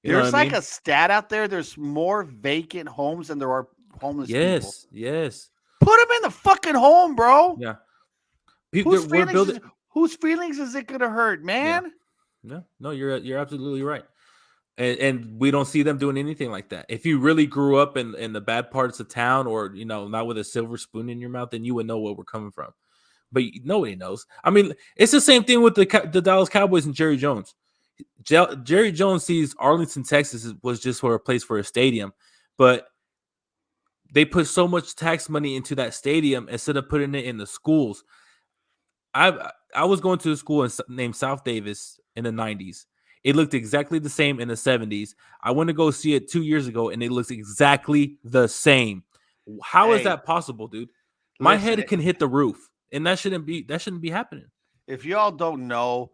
There's like a stat out there. There's more vacant homes than there are homeless people. Yes. Put them in the fucking home, bro. Yeah. Whose feelings is it gonna hurt, man? Yeah. No, you're absolutely right. And we don't see them doing anything like that. If you really grew up in the bad parts of town, or not with a silver spoon in your mouth, then you would know where we're coming from. But nobody knows. I mean, it's the same thing with the Dallas Cowboys and Jerry Jones. Jerry Jones sees Arlington, Texas was just for a place for a stadium, but they put so much tax money into that stadium instead of putting it in the schools. I was going to a school named South Davis in the 90s. It looked exactly the same in the 70s. I went to go see it 2 years ago, and it looks exactly the same. How is that possible, dude? My head can hit the roof, and that shouldn't be happening. If y'all don't know,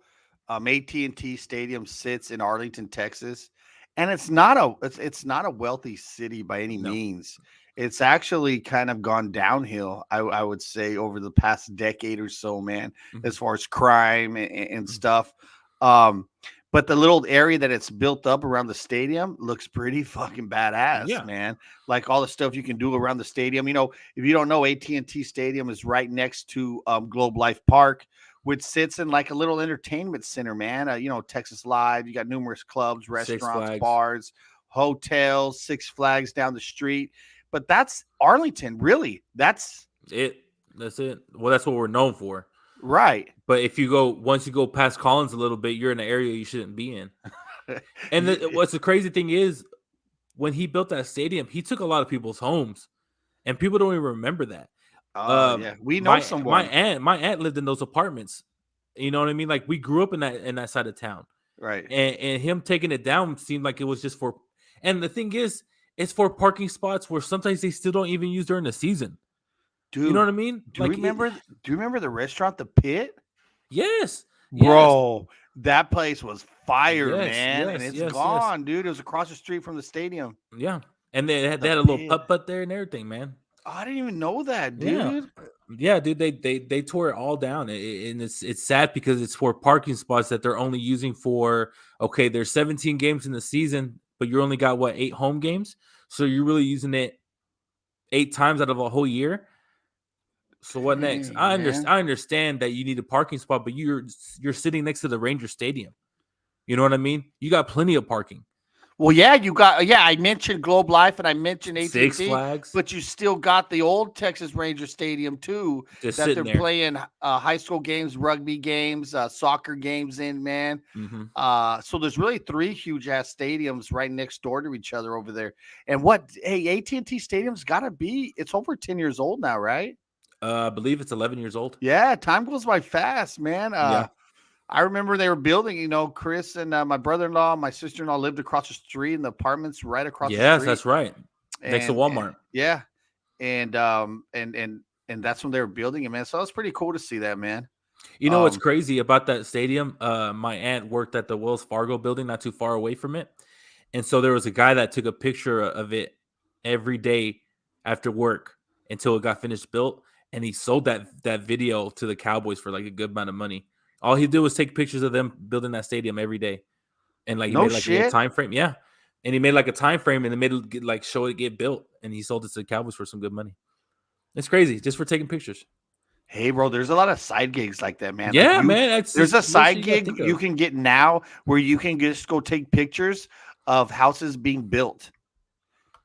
AT&T Stadium sits in Arlington, Texas, and it's not a wealthy city by any means. It's actually kind of gone downhill, I would say, over the past decade or so, man, as far as crime and stuff. But the little area that it's built up around the stadium looks pretty fucking badass, man. Like all the stuff you can do around the stadium. If you don't know, AT&T Stadium is right next to Globe Life Park, which sits in like a little entertainment center, man. Texas Live. You got numerous clubs, restaurants, bars, hotels, Six Flags down the street. But that's Arlington, really. That's it. That's it. Well, that's what we're known for. Right. But if once you go past Collins a little bit, you're in an area you shouldn't be in. And what's the crazy thing is, when he built that stadium, he took a lot of people's homes, and people don't even remember that. Yeah, we know someone. My aunt lived in those apartments. You know what I mean? Like, we grew up in that side of town, Right. and him taking it down seemed like it was just for. And the thing is, it's for parking spots where sometimes they still don't even use during the season. Dude, you know what I mean? Do you remember the restaurant, the Pit? Yes, bro. Yes. That place was fire, yes, man, yes, and it's yes, gone, dude. It was across the street from the stadium. Yeah, and they had a little putt there and everything, man. Oh, I didn't even know that, dude. Yeah, dude. They tore it all down, and it's sad because it's for parking spots that they're only using for. Okay, there's 17 games in the season, but you only got 8 home games, so you're really using it 8 times out of a whole year. So what next? I understand that you need a parking spot, but you're sitting next to the Ranger Stadium. You know what I mean? You got plenty of parking. Well, yeah, I mentioned Globe Life and I mentioned AT&T, Six Flags, but you still got the old Texas Ranger Stadium too, just that they're there. playing high school games, rugby games, soccer games in, man. Mm-hmm. So there's really 3 huge ass stadiums right next door to each other over there. And AT&T Stadium's got to be, it's over 10 years old now, right? I believe it's 11 years old. Yeah, time goes by fast, man. Yeah. I remember they were building, Chris and my brother-in-law, my sister-in-law lived across the street in the apartments right across the street. Yes, that's right. Next to Walmart. And that's when they were building it, man. So it's pretty cool to see that, man. You know what's crazy about that stadium? My aunt worked at the Wells Fargo building not too far away from it. And so there was a guy that took a picture of it every day after work until it got finished built. And he sold that video to the Cowboys for like a good amount of money. All he did was take pictures of them building that stadium every day, and like he made like a little time frame. Yeah, and he made like a time frame and made it like show it get built, and he sold it to the Cowboys for some good money. It's crazy just for taking pictures. Hey, bro, there's a lot of side gigs like that, man. Yeah, man. There's a side gig you can get now where you can just go take pictures of houses being built.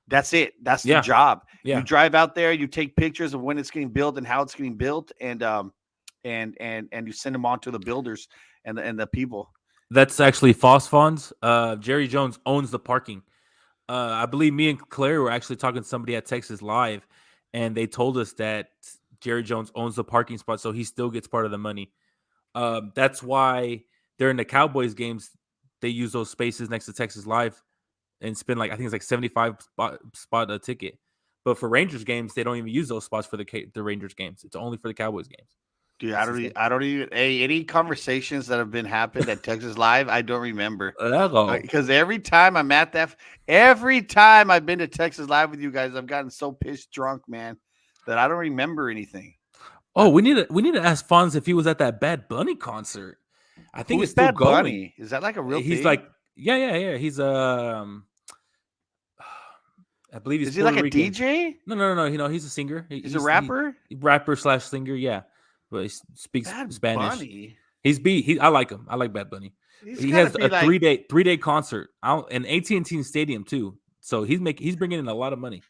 That's it. That's the job. Yeah. You drive out there, you take pictures of when it's getting built and how it's getting built, and you send them on to the builders and the people. That's actually Phosphon's. Jerry Jones owns the parking. I believe me and Claire were actually talking to somebody at Texas Live, and they told us that Jerry Jones owns the parking spot, so he still gets part of the money. That's why during the Cowboys games, they use those spaces next to Texas Live and spend I think it's like 75 spot a ticket. But for Rangers games, they don't even use those spots for the Rangers games. It's only for the Cowboys games. Dude, I don't even. Hey, any conversations that have been happened at Texas Live, I don't remember. Because every time I've been to Texas Live with you guys, I've gotten so pissed drunk, man, that I don't remember anything. Oh, we need to ask Fonz if he was at that Bad Bunny concert. I think it's still Bad going. Bunny? Is that like a real? He's thing? like, yeah. He's I believe he's. Is he like a DJ? No. He's a singer. He's a rapper. Rapper/singer. Yeah, but he speaks Bad Spanish. Bunny. I like him. I like Bad Bunny. He has a 3-day concert out in AT&T Stadium too. So he's bringing in a lot of money.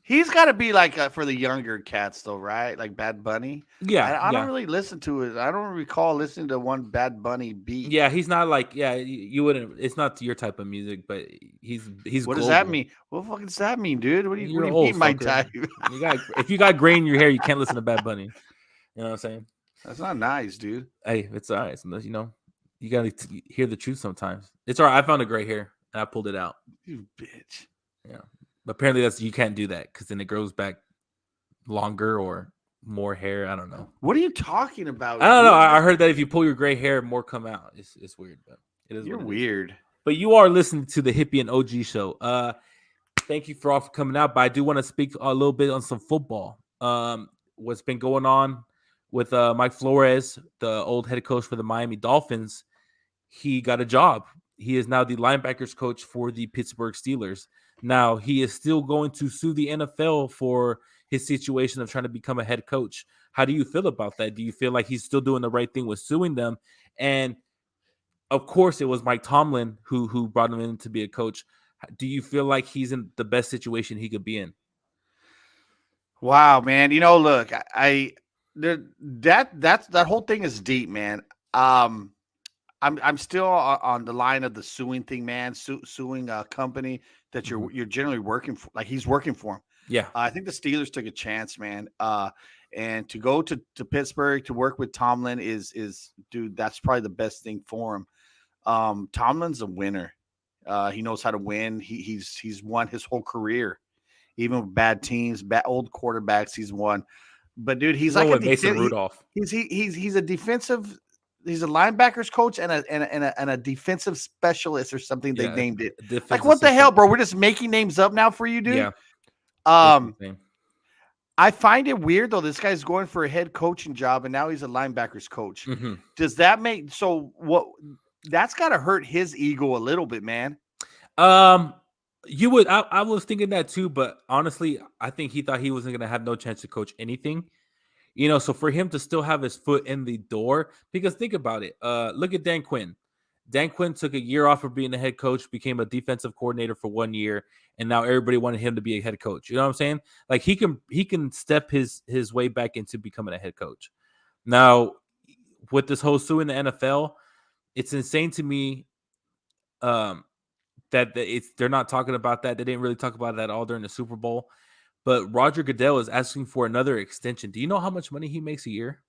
He's got to be like for the younger cats, though, right? Like Bad Bunny. Yeah, I don't really listen to it. I don't recall listening to one Bad Bunny beat. Yeah, he's not like you wouldn't. It's not your type of music, but he's. What global. does that mean? What fucking does that mean, dude? What do you old, mean my type? If you got gray in your hair, you can't listen to Bad Bunny. You know what I'm saying? That's not nice, dude. Hey, it's all right. You got to hear the truth sometimes. It's all right. I found a gray hair and I pulled it out. You bitch. Yeah. But apparently you can't do that because then it grows back longer or more hair. I don't know. What are you talking about? I don't know. I heard that if you pull your gray hair, more come out. It's weird, but it is. You're weird. But you are listening to the Hippie and OG show. Thank you for all for coming out. But I do want to speak a little bit on some football. What's been going on with Mike Flores, the old head coach for the Miami Dolphins? He got a job. He is now the linebackers coach for the Pittsburgh Steelers. Now, he is still going to sue the NFL for his situation of trying to become a head coach. How do you feel about that? Do you feel like he's still doing the right thing with suing them? And, of course, it was Mike Tomlin who brought him in to be a coach. Do you feel like he's in the best situation he could be in? Wow, man. Look, that whole thing is deep, man. I'm still on the line of the suing thing, man. Suing a company that you're generally working for, like he's working for him. Yeah. I think the Steelers took a chance, man. And to go to Pittsburgh to work with Tomlin is dude, that's probably the best thing for him. Tomlin's a winner. He knows how to win. He's won his whole career, even with bad teams, old quarterbacks. He's won. But dude, he's like Mason Rudolph. He's a defensive. He's a linebackers coach and a defensive specialist or something. They named it. Like what the hell, bro? We're just making names up now for you, dude. Yeah. I find it weird though. This guy's going for a head coaching job and now he's a linebackers coach. Mm-hmm. Does that make so? What? That's got to hurt his ego a little bit, man. You would. I was thinking that too, but honestly, I think he thought he wasn't going to have no chance to coach anything. So for him to still have his foot in the door, because think about it. Look at Dan Quinn. Dan Quinn took a year off of being a head coach, became a defensive coordinator for 1 year, and now everybody wanted him to be a head coach. You know what I'm saying? Like he can step his way back into becoming a head coach. Now, with this whole suing the NFL, it's insane to me that they're not talking about that. They didn't really talk about that all during the Super Bowl. But Roger Goodell is asking for another extension. Do you know how much money he makes a year?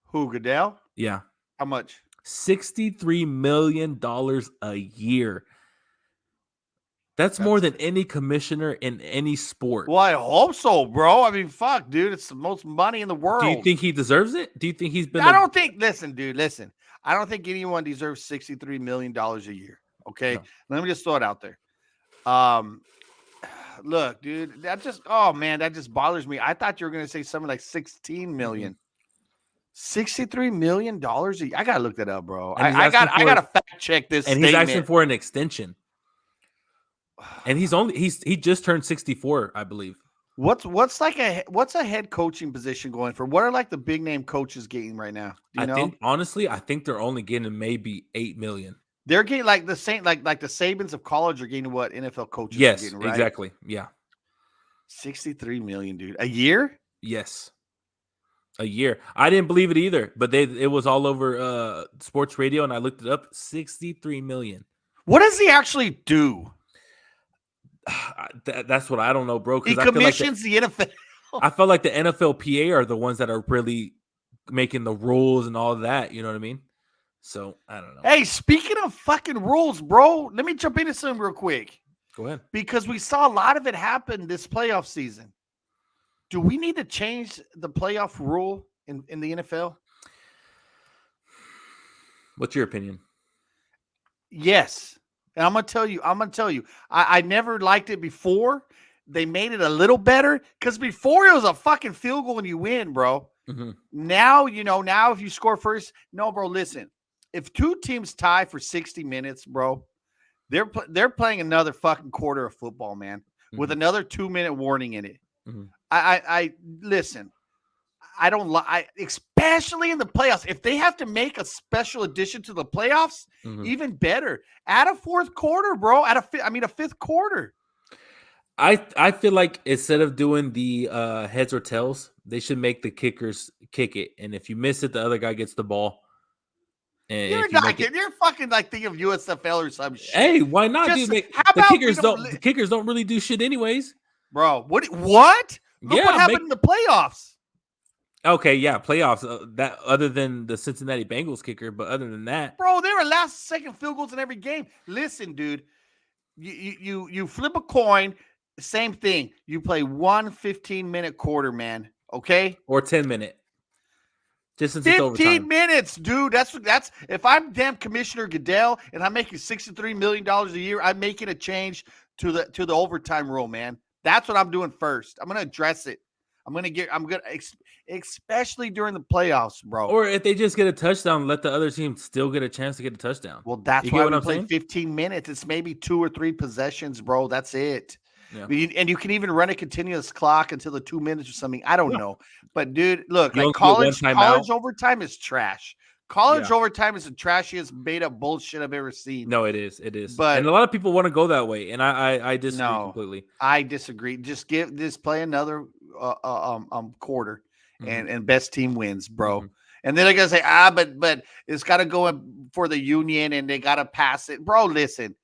Who, Goodell? Yeah. How much? $63 million a year. That's more than any commissioner in any sport. Well, I hope so, bro. I mean, fuck, dude. It's the most money in the world. Do you think he deserves it? Do you think he's been... Listen, dude, listen. I don't think anyone deserves $63 million a year. Okay? No. Let me just throw it out there. Look, dude, that just bothers me. I thought you were going to say something like 16 million. $63 million a year. I got to look that up, bro. I got to fact check this. And he's asking for an extension. And he just turned 64, I believe. What's a head coaching position going for? What are like the big name coaches getting right now? Do you know? I think they're only getting maybe $8 million. They're getting like the same, like the Sabans of college are getting what NFL coaches are getting, right? Exactly. Yeah. 63 million, dude. A year? Yes. A year. I didn't believe it either, but it was all over sports radio and I looked it up. 63 million. What does he actually do? That's what I don't know, bro. He commissions the NFL. I felt like the NFLPA are the ones that are really making the rules and all of that. You know what I mean? So, I don't know. Hey, speaking of fucking rules, bro, let me jump into something real quick. Go ahead. Because we saw a lot of it happen this playoff season. Do we need to change the playoff rule in the NFL? What's your opinion? Yes. And I'm going to tell you, I never liked it before. They made it a little better because before it was a fucking field goal and you win, bro. Mm-hmm. Now if you score first, no, bro, listen. If two teams tie for 60 minutes, bro, they're playing another fucking quarter of football, man, with another 2-minute warning in it. Mm-hmm. I listen. I don't like, especially in the playoffs. If they have to make a special addition to the playoffs, even better. Add a fourth quarter, bro. A fifth quarter. I feel like instead of doing the heads or tails, they should make the kickers kick it, and if you miss it, the other guy gets the ball. And you're fucking like thinking of USFL or some shit. Hey, why not? The kickers don't really do shit anyways, bro. What? Look what happened in the playoffs. Okay, yeah, playoffs. That other than the Cincinnati Bengals kicker, but other than that, bro, there were last-second field goals in every game. Listen, dude, you flip a coin. Same thing. You play 1 15-minute quarter, man. Okay, or 10-minute. Just since 15 minutes, dude. That's if I'm damn Commissioner Goodell and I'm making $63 million a year, I'm making a change to the overtime rule, man. That's what I'm doing first. I'm gonna address it. I'm gonna especially during the playoffs, bro. Or if they just get a touchdown, let the other team still get a chance to get a touchdown. Well, that's why we play 15 minutes. It's maybe 2 or 3 possessions, bro. That's it. Yeah. And you can even run a continuous clock until the 2 minutes or something. I don't know. But, dude, look, like college overtime is trash. College overtime is the trashiest made-up bullshit I've ever seen. No, it is. It is. But, and a lot of people want to go that way, and I disagree completely. I disagree. Just play another quarter. and best team wins, bro. Mm-hmm. And then they're gonna say, but it's got to go for the union and they got to pass it, bro. Listen,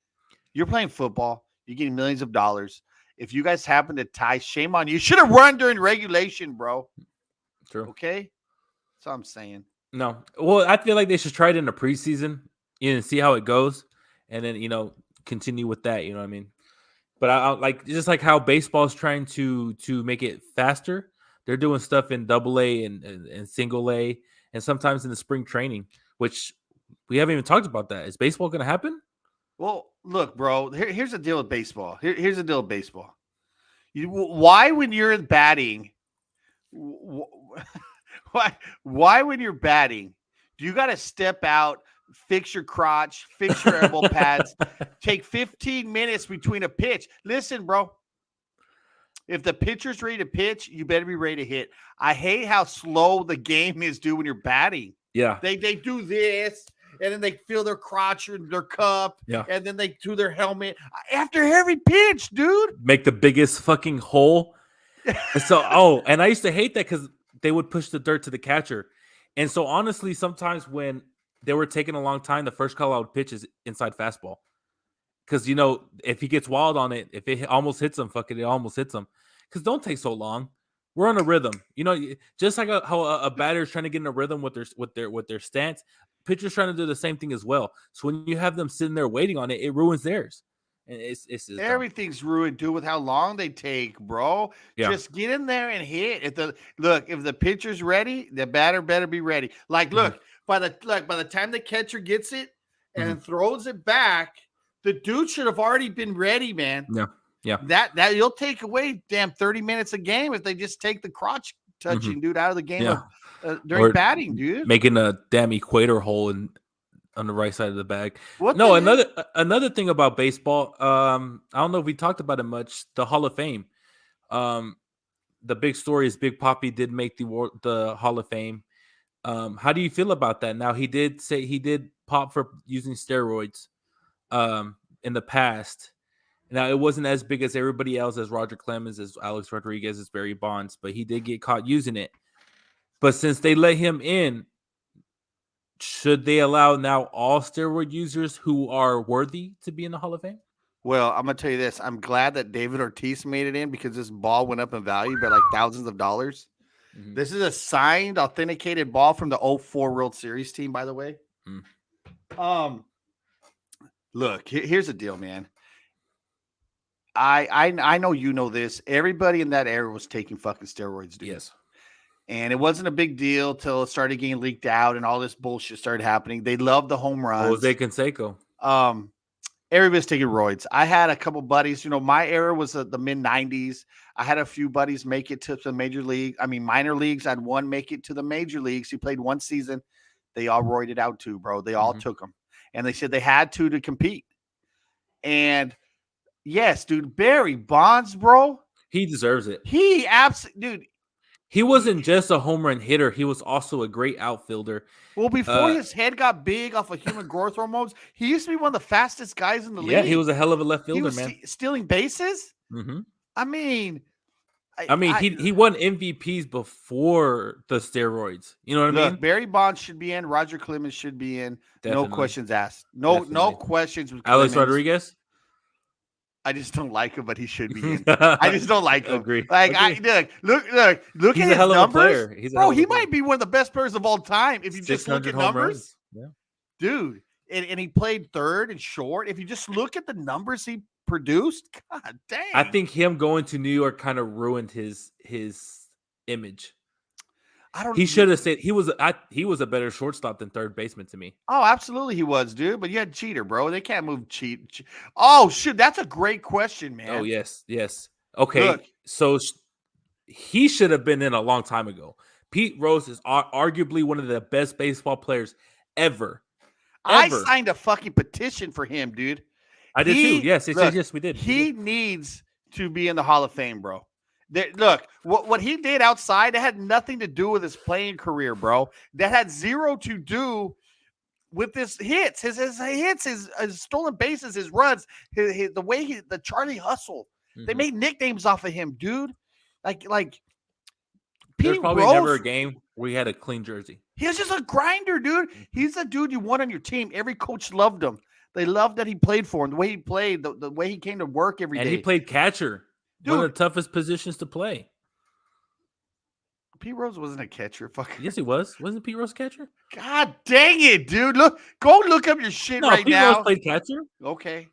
you're playing football. You're getting millions of dollars. If you guys happen to tie, shame on you. You should have run during regulation, bro. True. Okay, that's all I'm saying. No, well, I feel like they should try it in the preseason, and see how it goes, and then continue with that. You know what I mean? But I like just like how baseball's trying to make it faster. They're doing stuff in Double A and Single A, and sometimes in the spring training, which we haven't even talked about. That is baseball going to happen? Well, look, bro. Here's the deal with baseball. Here's the deal with baseball. Why when you're batting? Why when you're batting, do you got to step out, fix your crotch, fix your elbow pads, take 15 minutes between a pitch? Listen, bro. If the pitcher's ready to pitch, you better be ready to hit. I hate how slow the game is, dude, when you're batting. Yeah. They do this, and then they feel their crotch or their cup, and then they do their helmet. After every pitch, dude. Make the biggest fucking hole. And I used to hate that because they would push the dirt to the catcher. And so, honestly, sometimes when they were taking a long time, the first call I would pitch is inside fastball. Because, if he gets wild on it, if it almost hits him, fuck it, it almost hits him. Because don't take so long. We're on a rhythm. Just like how a batter is trying to get in a rhythm with their stance, pitcher's trying to do the same thing as well. So when you have them sitting there waiting on it, it ruins theirs. And it's everything's ruined, dude, with how long they take, bro. Yeah. Just get in there and hit. If the pitcher's ready, the batter better be ready. Like, look, by the time the catcher gets it and throws it back, the dude should have already been ready, man. Yeah. Yeah. That you'll take away 30 minutes a game if they just take the crotch touching dude out of the game during batting, dude. Making a damn equator hole on the right side of the bag. Another thing about baseball, I don't know if we talked about it much, the Hall of Fame. The big story is Big Papi did make the Hall of Fame. How do you feel about that? Now, he did say he did pop for using steroids in the past. Now, it wasn't as big as everybody else, as Roger Clemens, as Alex Rodriguez, as Barry Bonds, but he did get caught using it. But since they let him in, should they allow now all steroid users who are worthy to be in the Hall of Fame? Well, I'm going to tell you this. I'm glad that David Ortiz made it in because this ball went up in value by like thousands of dollars. Mm-hmm. This is a signed, authenticated ball from the 2004 World Series team, by the way. Look, here's the deal, man. I know you know this. Everybody in that era was taking fucking steroids, dude. Yes. And it wasn't a big deal till it started getting leaked out and all this bullshit started happening. They loved the home runs. Jose Canseco. Everybody's taking roids. I had a couple buddies. My era was the mid-90s. I had a few buddies make it to the minor leagues. I had one make it to the major leagues. He played one season. They all roided out too, bro. They all took them. And they said they had to compete. And yes, dude, Barry Bonds, bro. He deserves it. He absolutely, dude. He wasn't just a home run hitter. He was also a great outfielder. Well, before his head got big off of human growth hormones, he used to be one of the fastest guys in the league. Yeah, he was a hell of a left fielder, man. Stealing bases? Mm-hmm. I mean, he won MVPs before the steroids. You know what I mean? Barry Bonds should be in. Roger Clemens should be in. Definitely. No questions asked. No questions with Alex Clemens. Rodriguez? I just don't like him, but he should be in. I just don't like him. Agree. Like, look He's at his numbers. Bro, he might be one of the best players of all time. If you just look at numbers, dude, and he played third and short. If you just look at the numbers he produced, god dang. I think him going to New York kind of ruined his image. He should have said he was a better shortstop than third baseman to me. Oh, absolutely he was, dude. But you had cheater, bro. They can't move cheat. Oh, shit. That's a great question, man. Oh, yes. Okay. So he should have been in a long time ago. Pete Rose is arguably one of the best baseball players ever. I signed a fucking petition for him, dude. I did too. Yes, we did. He needs to be in the Hall of Fame, bro. Look, what he did outside, that had nothing to do with his playing career, bro. That had zero to do with his hits, his hits, his stolen bases, his runs, the way the Charlie hustle. Mm-hmm. They made nicknames off of him, dude. Like There's Pete probably Rose, never a game where he had a clean jersey. He's just a grinder, dude. He's a dude you want on your team. Every coach loved him. They loved that he played for him, the way he played, the way he came to work every day. And he played catcher, dude. One of the toughest positions to play. Pete Rose wasn't a catcher. Yes, he was. Wasn't Pete Rose a catcher? God dang it, dude. Go look up your shit right Pete now. Rose played catcher? Okay.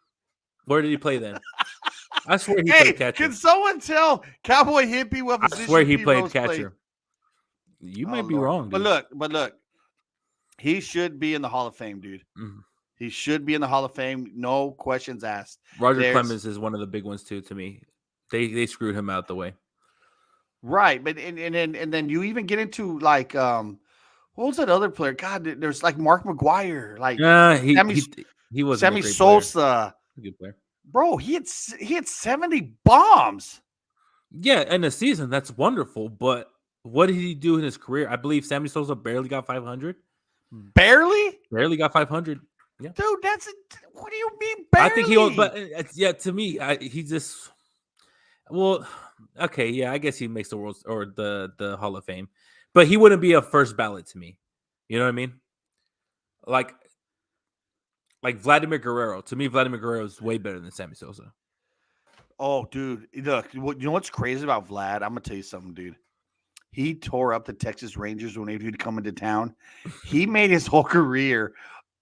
Where did he play then? I swear he played catcher. Can someone tell Cowboy Hippie what position I swear he Pete played Rose catcher. You might be wrong, dude. But look. He should be in the Hall of Fame, dude. Mm-hmm. He should be in the Hall of Fame. No questions asked. Roger Clemens is one of the big ones too. To me, they screwed him out the way. Right, but and then you even get into like what was that other player? God, there's like Mark McGwire, like he was Sammy Sosa, good player. Bro, he had 70 bombs. Yeah, in a season, that's wonderful. But what did he do in his career? I believe Sammy Sosa barely got 500. Barely got 500. Yeah, dude, what do you mean barely? I think he was, but yeah, to me, he just okay, yeah, I guess he makes the world or the Hall of Fame, but he wouldn't be a first ballot to me. You know what I mean? Like Vladimir Guerrero. To me, Vladimir Guerrero is way better than Sammy Sosa. Oh, dude, look, you know what's crazy about Vlad? I'm gonna tell you something, dude. He tore up the Texas Rangers when he'd come into town. He made his whole career.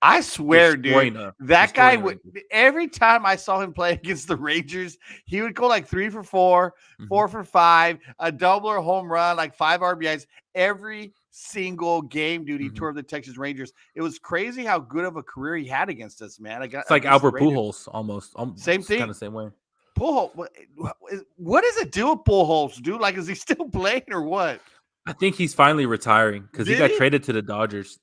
I swear, dude, that guy would. Every time I saw him play against the Rangers, he would go like 3 for 4, 4 for 5, a double or home run, like 5 RBIs every single game, dude. He tore up the Texas Rangers. It was crazy how good of a career he had against us, man. It's like Albert Pujols, almost same thing, kind of same way. Pujols, what is it do with Pujols, dude? Like, is he still playing or what? I think he's finally retiring because he got traded to the Dodgers.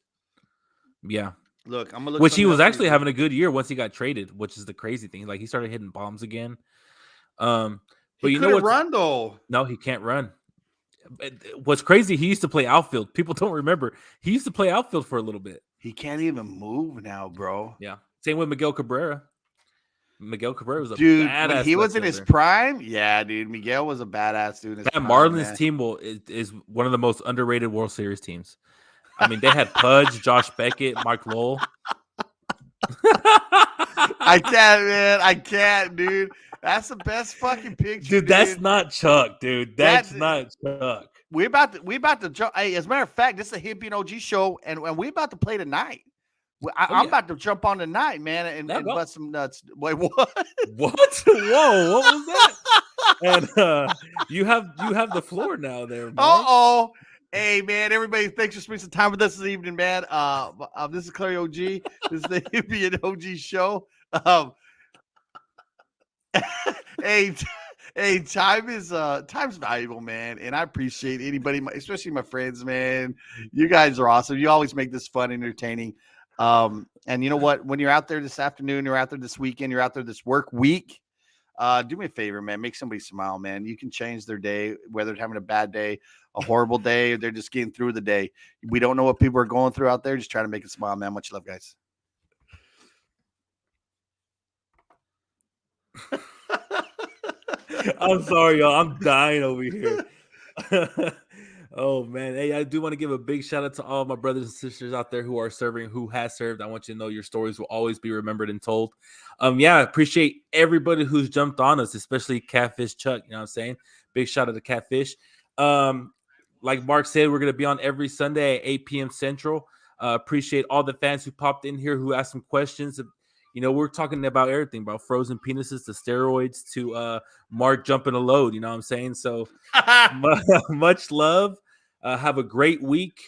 Yeah. Look, I'm gonna look. Which he was actually having a good year once he got traded, which is the crazy thing. Like he started hitting bombs again. But you know what? Run though. No, he can't run. What's crazy? He used to play outfield. People don't remember. He used to play outfield for a little bit. He can't even move now, bro. Yeah. Same with Miguel Cabrera. Miguel Cabrera was a dude. Badass when he was in his prime, yeah, dude. Miguel was a badass dude. That Marlins team is one of the most underrated World Series teams. I mean, they had Pudge, Josh Beckett, Mike Lowell. I can't, man. I can't, dude. That's the best fucking picture, dude. That's not Chuck, dude. That's not Chuck. We about to jump. Hey, as a matter of fact, this is a Hippie and OG show, and we about to play tonight. I'm about to jump on tonight, man, and bust some nuts. Wait, what? What? Whoa! What was that? And you have the floor now, there. Oh. Hey, man, everybody, thanks for spending some time with us this evening, man. This is Clary OG. This is the Hippie and OG show. Hey, time's valuable, man, and I appreciate anybody, especially my friends, man. You guys are awesome. You always make this fun, entertaining. And you know what? When you're out there this afternoon, you're out there this weekend, you're out there this work week, do me a favor, man. Make somebody smile, man. You can change their day, whether they're having a bad day, a horrible day, or they're just getting through the day. We don't know what people are going through out there. Just try to make it smile, man. Much love, guys. I'm sorry, y'all. I'm dying over here. Oh, man. Hey, I do want to give a big shout out to all my brothers and sisters out there who are serving, who has served. I want you to know your stories will always be remembered and told. Yeah, I appreciate everybody who's jumped on us, especially Catfish Chuck. You know what I'm saying? Big shout out to Catfish. Like Mark said, we're going to be on every Sunday at 8 p.m. Central. Appreciate all the fans who popped in here, who asked some questions. You know, we're talking about everything, about frozen penises to steroids to Mark jumping a load. You know what I'm saying? So much love. Have a great week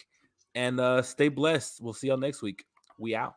and stay blessed. We'll see y'all next week. We out.